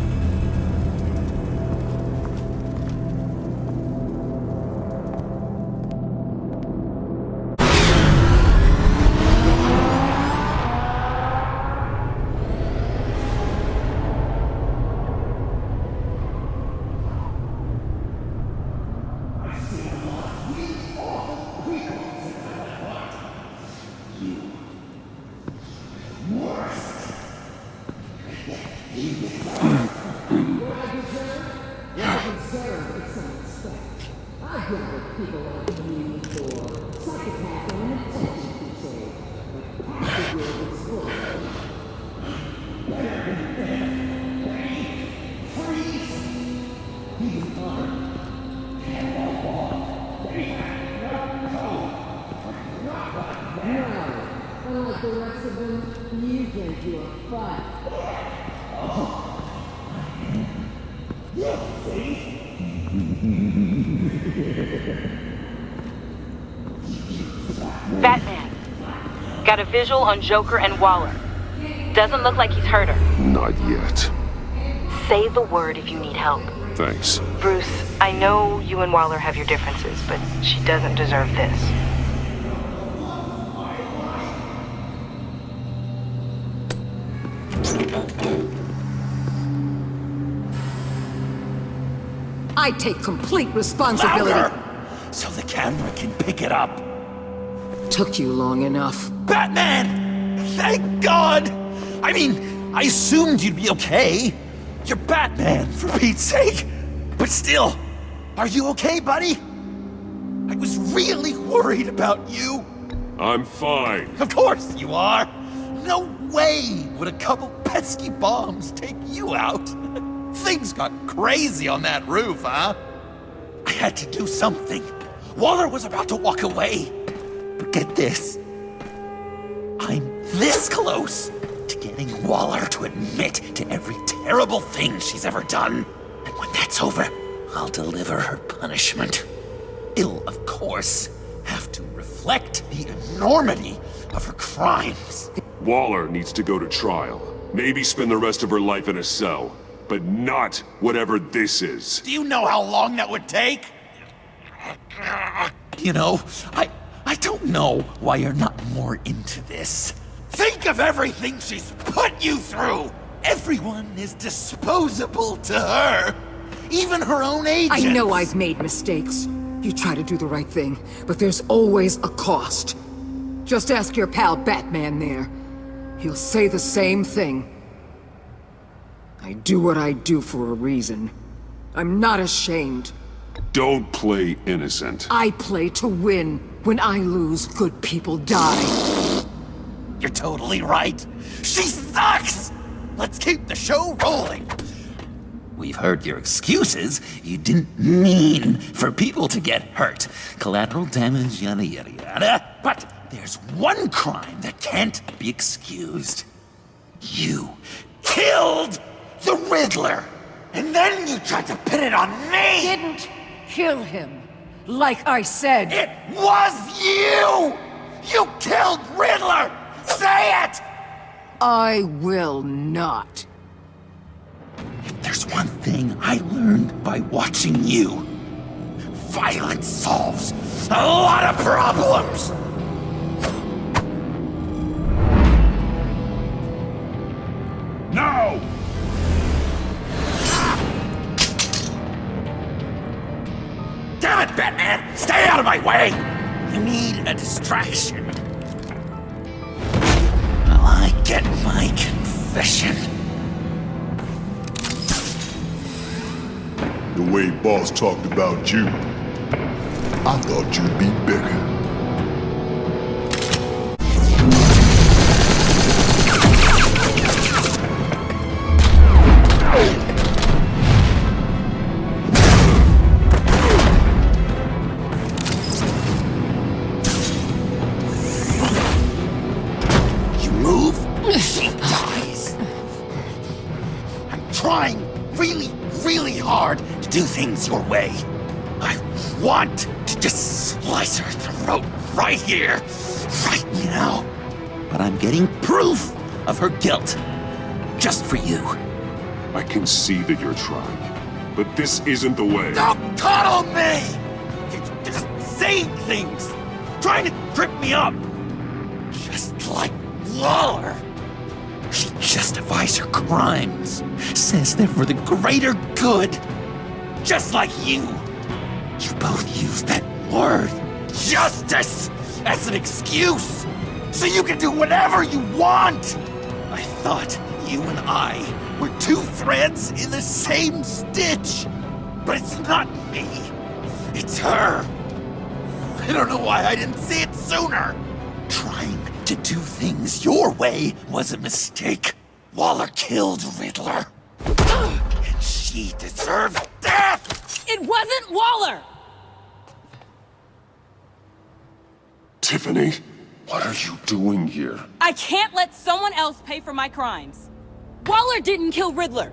Unlike the rest of them, you can't do a fight. Batman. Got a visual on Joker and Waller. Doesn't look like he's hurt her. Not yet. Say the word if you need help. Thanks. Bruce, I know you and Waller have your differences, but she doesn't deserve this. I take complete responsibility. Louder! So the camera can pick it up. Took you long enough. Batman! Thank God! I mean, I assumed you'd be okay. You're Batman, for Pete's sake. But still, are you okay, buddy? I was really worried about you. I'm fine. Of course you are. No way would a couple pesky bombs take you out. Things got crazy on that roof, huh? I had to do something. Waller was about to walk away. But get this. I'm this close to getting Waller to admit to every terrible thing she's ever done. And when that's over, I'll deliver her punishment. It'll, of course, have to reflect the enormity of her crimes. Waller needs to go to trial. Maybe spend the rest of her life in a cell. But not whatever this is. Do you know how long that would take? You know, I don't know why you're not more into this. Think of everything she's put you through! Everyone is disposable to her. Even her own agents. I know I've made mistakes. You try to do the right thing, but there's always a cost. Just ask your pal Batman there. He'll say the same thing. I do what I do for a reason. I'm not ashamed. Don't play innocent. I play to win. When I lose, good people die. You're totally right. She sucks! Let's keep the show rolling. We've heard your excuses. You didn't mean for people to get hurt. Collateral damage, yada yada yada. But there's one crime that can't be excused. You killed the Riddler! And then you tried to pin it on me! Didn't kill him. Like I said. It was you! You killed Riddler! Say it! I will not. If there's one thing I learned by watching you, violence solves a lot of problems! No! Damn it, Batman! Stay out of my way! You need a distraction. Well, I get my confession. The way Boss talked about you, I thought you'd be bigger. You move, she dies. I'm trying really hard to do things your way. I want to just slice her throat right here, right now. But I'm getting proof of her guilt, just for you. I can see that you're trying, but this isn't the way. Don't coddle me! You're just saying things, trying to trip me up. Just like Waller. She justifies her crimes, says they're for the greater good. Just like you. You both use that word, justice, as an excuse, so you can do whatever you want. I thought you and I We're two threads in the same stitch. But it's not me. It's her. I don't know why I didn't see it sooner. Trying to do things your way was a mistake. Waller killed Riddler. And she deserved death! It wasn't Waller! Tiffany, what are you doing here? I can't let someone else pay for my crimes. Waller didn't kill Riddler.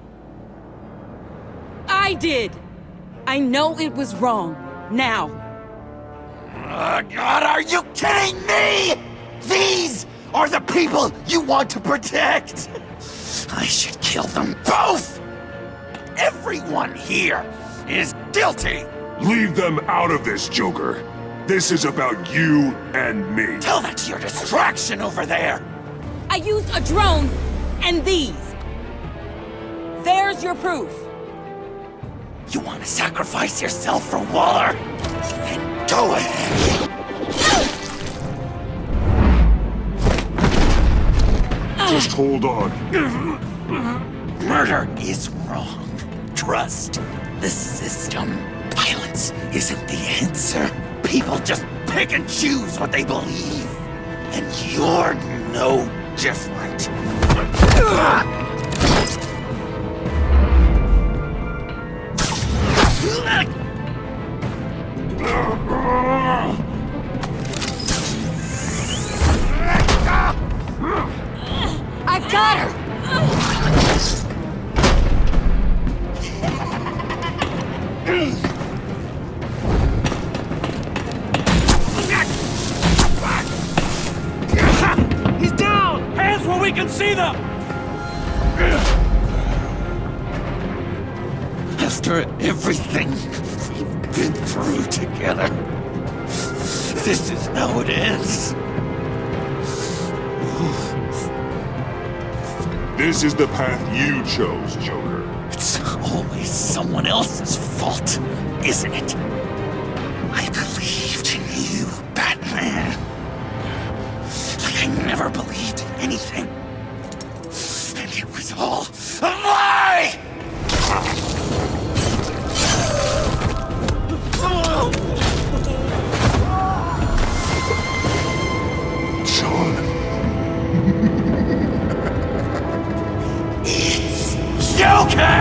I did. I know it was wrong. Now. God, are you kidding me? These are the people you want to protect! I should kill them both! Everyone here is guilty! Leave them out of this, Joker. This is about you and me. Tell that to your distraction over there! I used a drone and these. There's your proof. You want to sacrifice yourself for Waller? Then go ahead! Just hold on. Murder is wrong. Trust the system. Violence isn't the answer. People just pick and choose what they believe. And you're no different. I got her! He's down! Hands where we can see them! After everything we've been through together, this is how it ends. This is the path you chose, Joker. It's always someone else's fault, isn't it? I believed in you, Batman. Like I never believed in anything. And it was all a lie! Sean. Joker!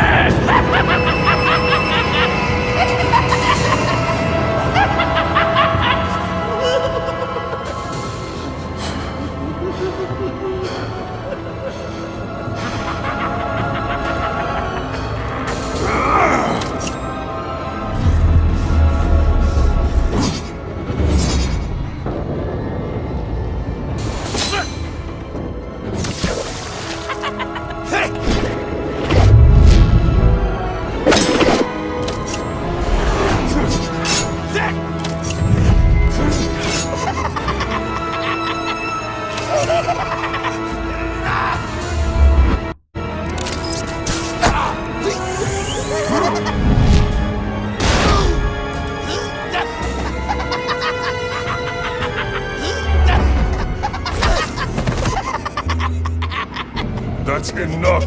That's enough!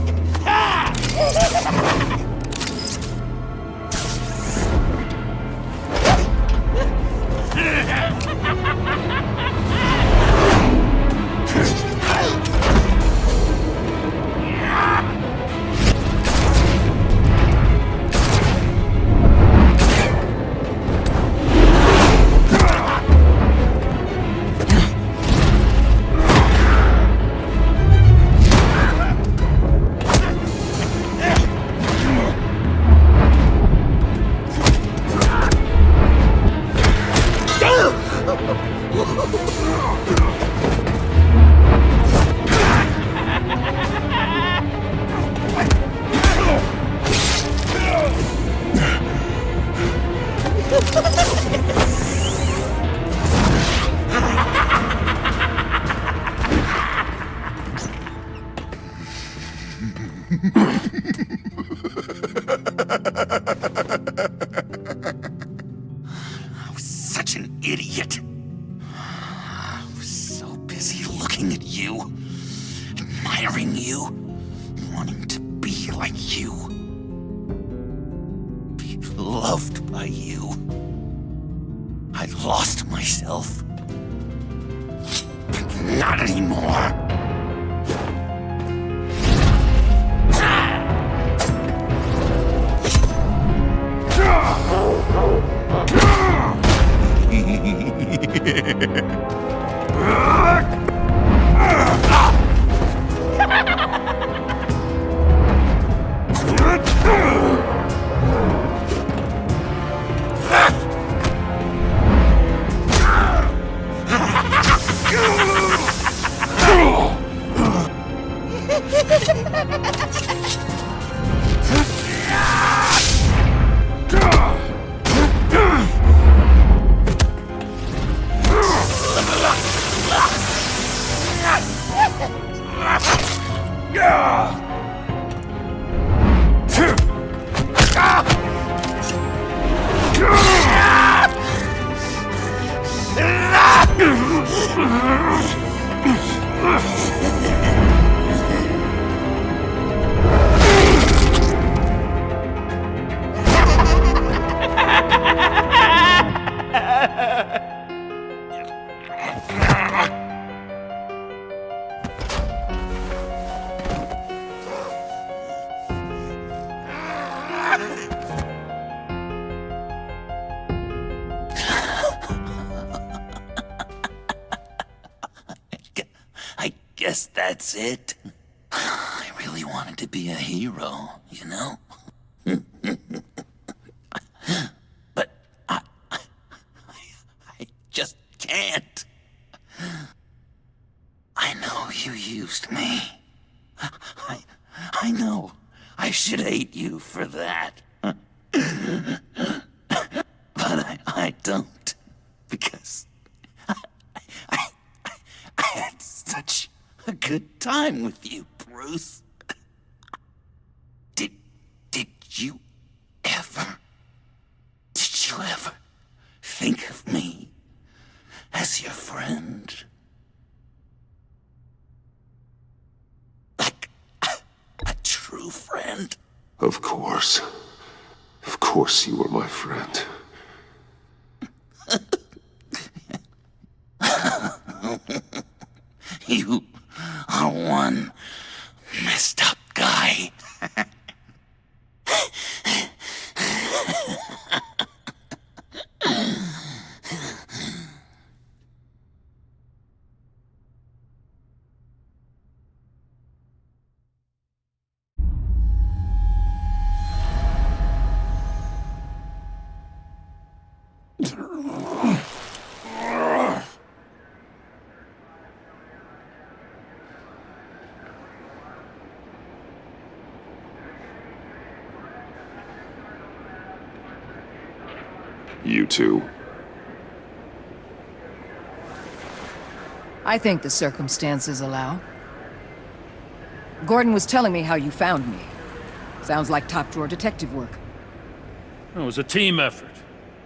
I was such an idiot. I was so busy looking at you, admiring you, wanting to be be like you. Be loved by you. I lost myself. But not anymore. I guess that's it. I really wanted to be a hero, you know? But I just can't. I know you used me. I know I should hate you for that. But I don't. Because I had such a good time with you, Bruce. Did you ever think of me as your friend? Like a true friend? Of course. Of course you were my friend. You are one messed up guy. You too. I think the circumstances allow. Gordon was telling me how you found me. Sounds like top-drawer detective work. It was a team effort.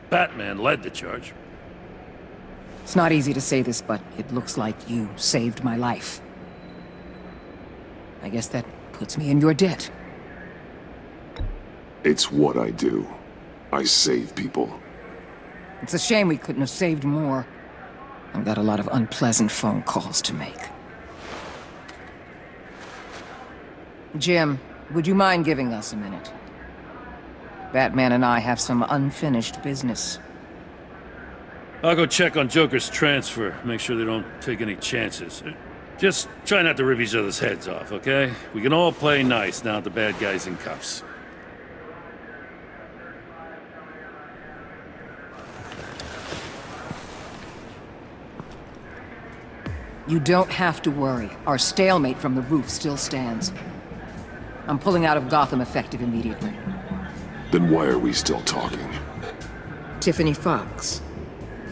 Batman led the charge. It's not easy to say this, but it looks like you saved my life. I guess that puts me in your debt. It's what I do. I save people. It's a shame we couldn't have saved more. I've got a lot of unpleasant phone calls to make. Jim, would you mind giving us a minute? Batman and I have some unfinished business. I'll go check on Joker's transfer, make sure they don't take any chances. Just try not to rip each other's heads off, okay? We can all play nice now that the bad guy's in cuffs. You don't have to worry. Our stalemate from the roof still stands. I'm pulling out of Gotham effective immediately. Then why are we still talking? Tiffany Fox.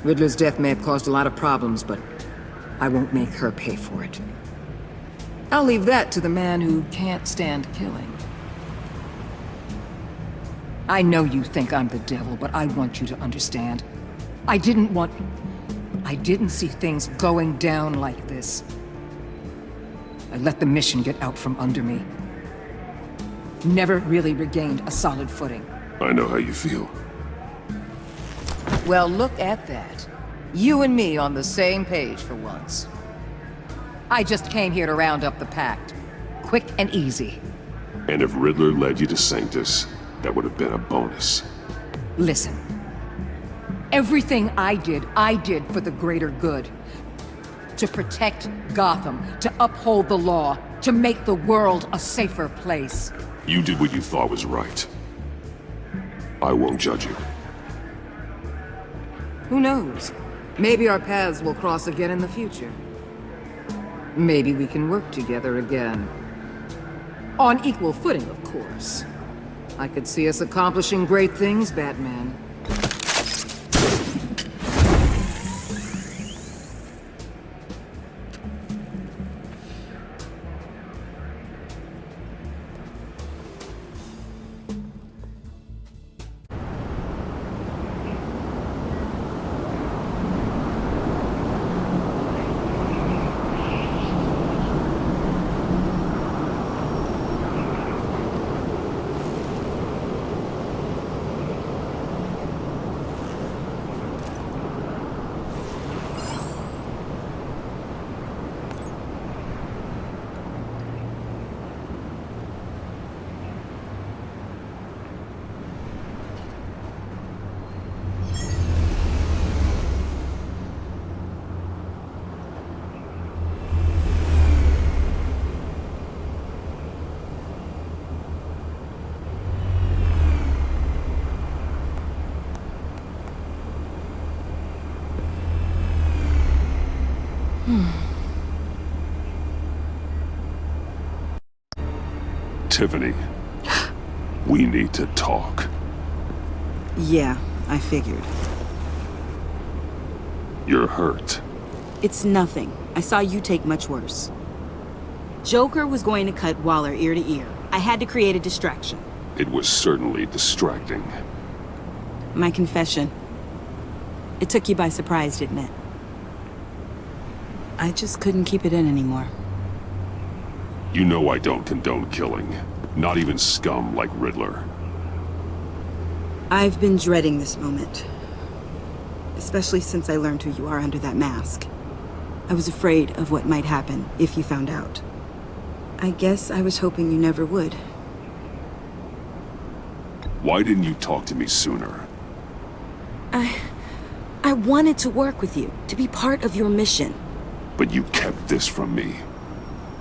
Riddler's death may have caused a lot of problems, but I won't make her pay for it. I'll leave that to the man who can't stand killing. I know you think I'm the devil, but I want you to understand. I didn't see things going down like this. I let the mission get out from under me. never really regained a solid footing. I know how you feel. Well, look at that. You and me on the same page for once. I just came here to round up the pact. Quick and easy. And if Riddler led you to Sanctus, that would have been a bonus. Listen. Everything I did for the greater good. To protect Gotham, to uphold the law, to make the world a safer place. You did what you thought was right. I won't judge you. Who knows? Maybe our paths will cross again in the future. Maybe we can work together again. On equal footing, of course. I could see us accomplishing great things, Batman. Tiffany, we need to talk. Yeah, I figured. You're hurt. It's nothing. I saw you take much worse. Joker was going to cut Waller ear to ear. I had to create a distraction. It was certainly distracting. My confession. It took you by surprise, didn't it? I just couldn't keep it in anymore. You know I don't condone killing. Not even scum like Riddler. I've been dreading this moment. Especially since I learned who you are under that mask. I was afraid of what might happen if you found out. I guess I was hoping you never would. Why didn't you talk to me sooner? I wanted to work with you, to be part of your mission. But you kept this from me.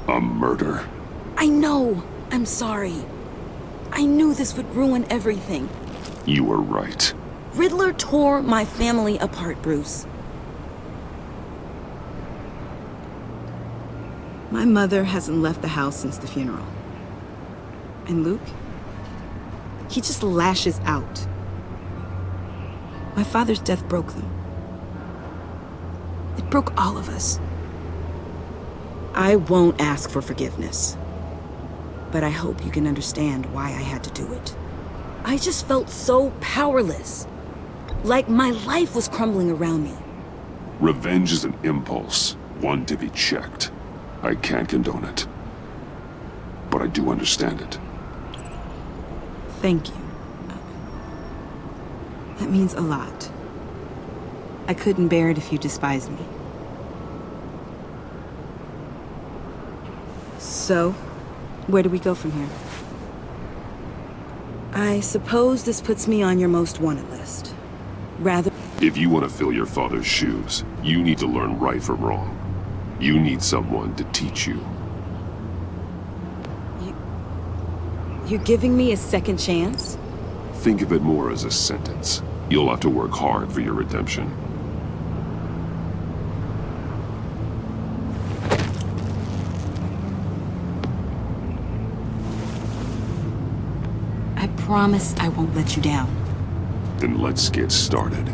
A murder. I know. I'm sorry. I knew this would ruin everything. You were right. Riddler tore my family apart, Bruce. My mother hasn't left the house since the funeral. And Luke? He just lashes out. My father's death broke them. It broke all of us. I won't ask for forgiveness. But I hope you can understand why I had to do it. I just felt so powerless. Like my life was crumbling around me. Revenge is an impulse, one to be checked. I can't condone it. But I do understand it. Thank you. That means a lot. I couldn't bear it if you despised me. So, where do we go from here? I suppose this puts me on your most wanted list. Rather... If you want to fill your father's shoes, you need to learn right from wrong. You need someone to teach you. You're giving me a second chance? Think of it more as a sentence. You'll have to work hard for your redemption. I promise I won't let you down. Then let's get started.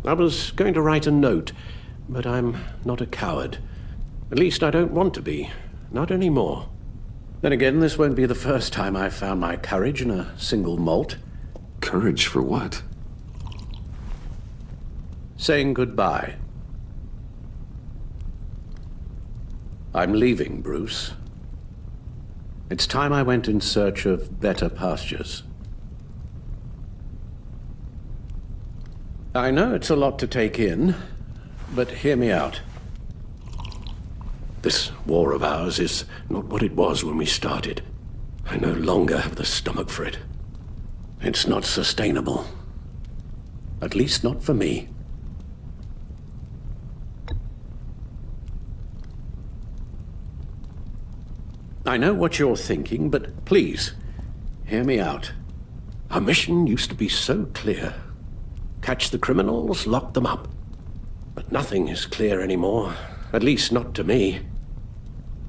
I was going to write a note, but I'm not a coward. At least I don't want to be. Not anymore. Then again, this won't be the first time I've found my courage in a single malt. Courage for what? Saying goodbye. I'm leaving, Bruce. It's time I went in search of better pastures. I know it's a lot to take in, but hear me out. This war of ours is not what it was when we started. I no longer have the stomach for it. It's not sustainable. At least not for me. I know what you're thinking, but please, hear me out. Our mission used to be so clear. Catch the criminals, lock them up. But nothing is clear anymore, at least not to me.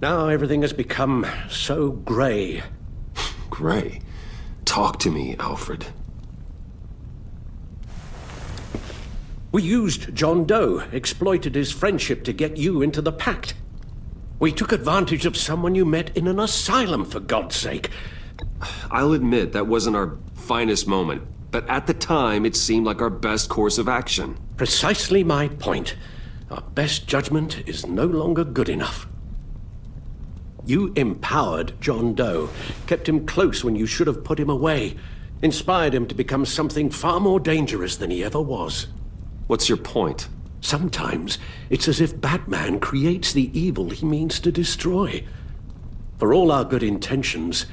Now everything has become so gray. Gray? Talk to me, Alfred. We used John Doe, exploited his friendship to get you into the pact. We took advantage of someone you met in an asylum, for God's sake. I'll admit that wasn't our finest moment, but at the time it seemed like our best course of action. Precisely my point. Our best judgment is no longer good enough. You empowered John Doe, kept him close when you should have put him away, inspired him to become something far more dangerous than he ever was. What's your point? Sometimes it's as if Batman creates the evil he means to destroy. For all our good intentions,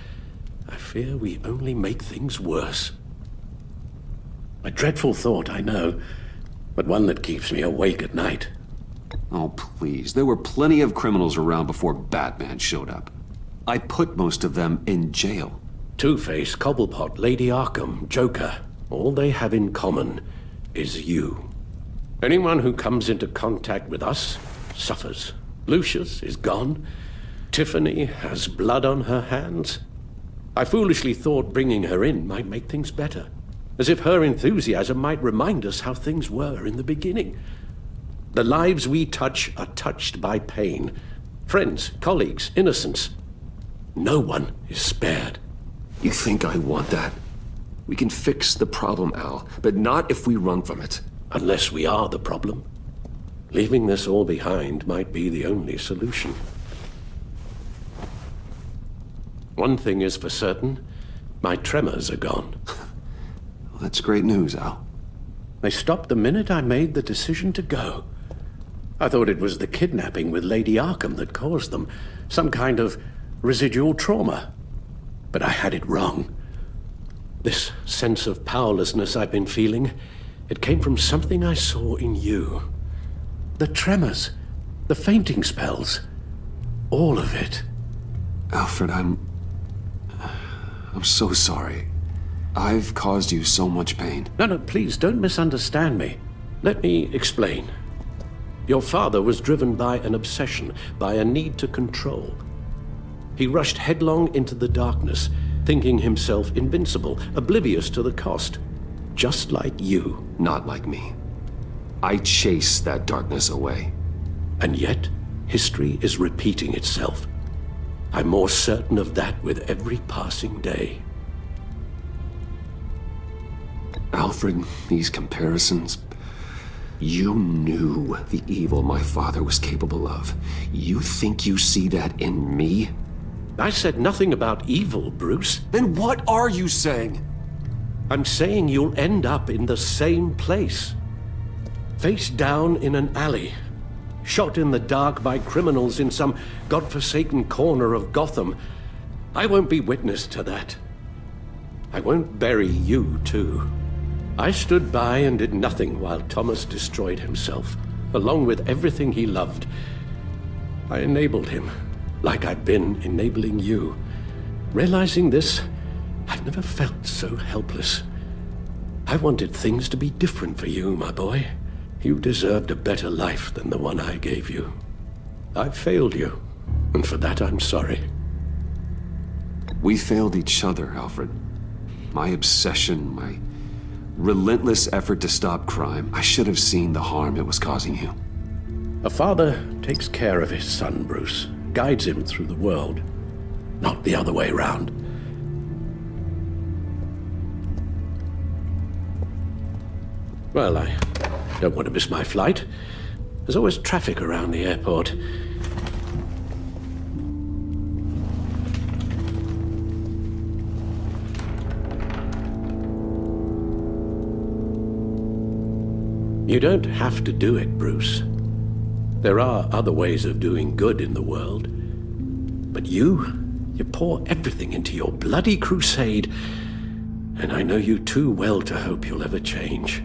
I fear we only make things worse. A dreadful thought, I know, but one that keeps me awake at night. Oh, please. There were plenty of criminals around before Batman showed up. I put most of them in jail. Two-Face, Cobblepot, Lady Arkham, Joker, all they have in common is you. Anyone who comes into contact with us suffers. Lucius is gone. Tiffany has blood on her hands. I foolishly thought bringing her in might make things better, as if her enthusiasm might remind us how things were in the beginning. The lives we touch are touched by pain. Friends, colleagues, innocents. No one is spared. You think I want that? We can fix the problem, Al, but not if we run from it. Unless we are the problem. Leaving this all behind might be the only solution. One thing is for certain, my tremors are gone. Well, that's great news, Al. They stopped the minute I made the decision to go. I thought it was the kidnapping with Lady Arkham that caused them, some kind of residual trauma. But I had it wrong. This sense of powerlessness I've been feeling, it came from something I saw in you. The tremors, the fainting spells, all of it. Alfred, I'm so sorry. I've caused you so much pain. No, please don't misunderstand me. Let me explain. Your father was driven by an obsession, by a need to control. He rushed headlong into the darkness, thinking himself invincible, oblivious to the cost. Just like you. Not like me. I chased that darkness away. And yet, history is repeating itself. I'm more certain of that with every passing day. Alfred, these comparisons... You knew the evil my father was capable of. You think you see that in me? I said nothing about evil, Bruce. Then what are you saying? I'm saying you'll end up in the same place. Face down in an alley. Shot in the dark by criminals in some godforsaken corner of Gotham. I won't be witness to that. I won't bury you, too. I stood by and did nothing while Thomas destroyed himself, along with everything he loved. I enabled him, like I'd been enabling you. Realizing this, I've never felt so helpless. I wanted things to be different for you, my boy. You deserved a better life than the one I gave you. I failed you, and for that I'm sorry. We failed each other, Alfred. My obsession, my relentless effort to stop crime, I should have seen the harm it was causing you. A father takes care of his son, Bruce, guides him through the world, not the other way round. Well, I don't want to miss my flight. There's always traffic around the airport. You don't have to do it, Bruce. There are other ways of doing good in the world. But you pour everything into your bloody crusade, and I know you too well to hope you'll ever change.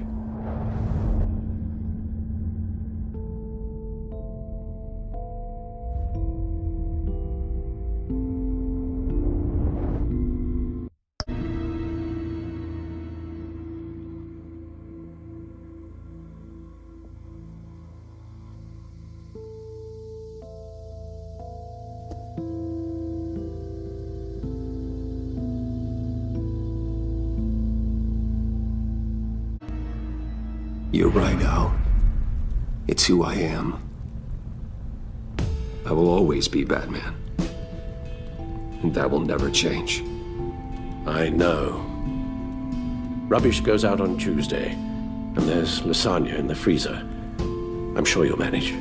You're right, Al. It's who I am. I will always be Batman. And that will never change. I know. Rubbish goes out on Tuesday, and there's lasagna in the freezer. I'm sure you'll manage.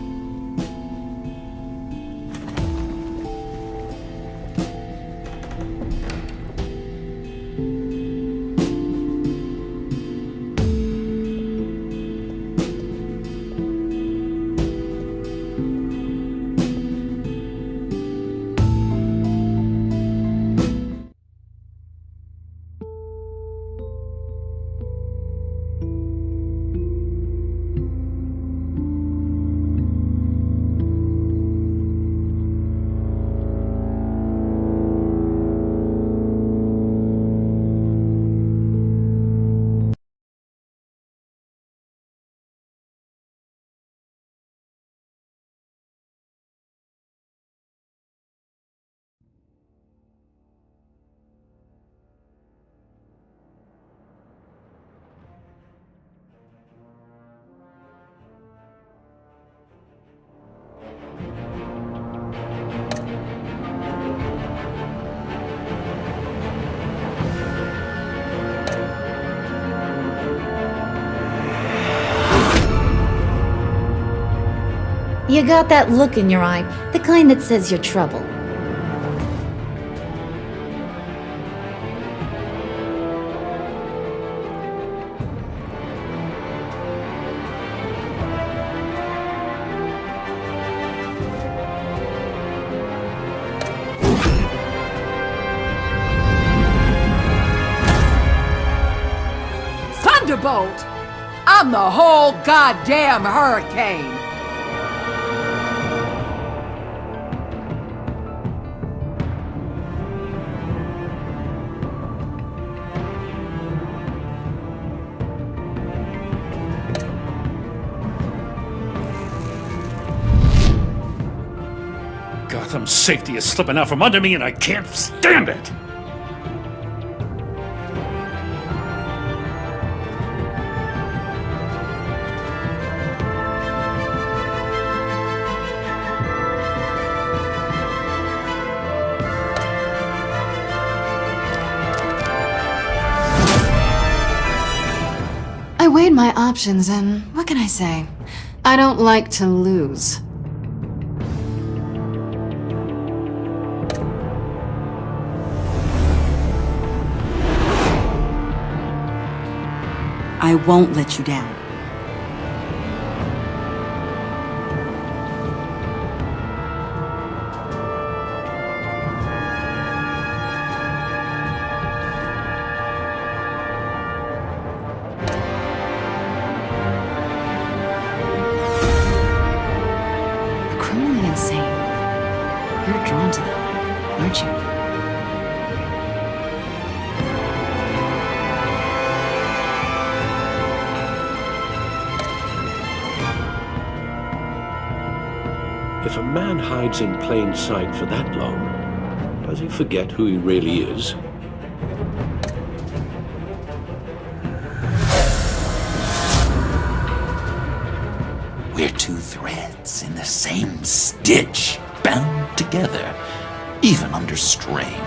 You got that look in your eye, the kind that says you're trouble. Thunderbolt! I'm the whole goddamn hurricane! Gotham's safety is slipping out from under me and I can't stand it! I weighed my options and what can I say? I don't like to lose. I won't let you down. Criminally insane. You're drawn to them, aren't you? If a man hides in plain sight for that long, does he forget who he really is? same stitch, bound together, even under strain.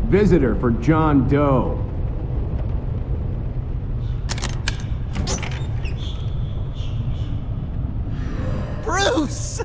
Visitor for John Doe. Bruce!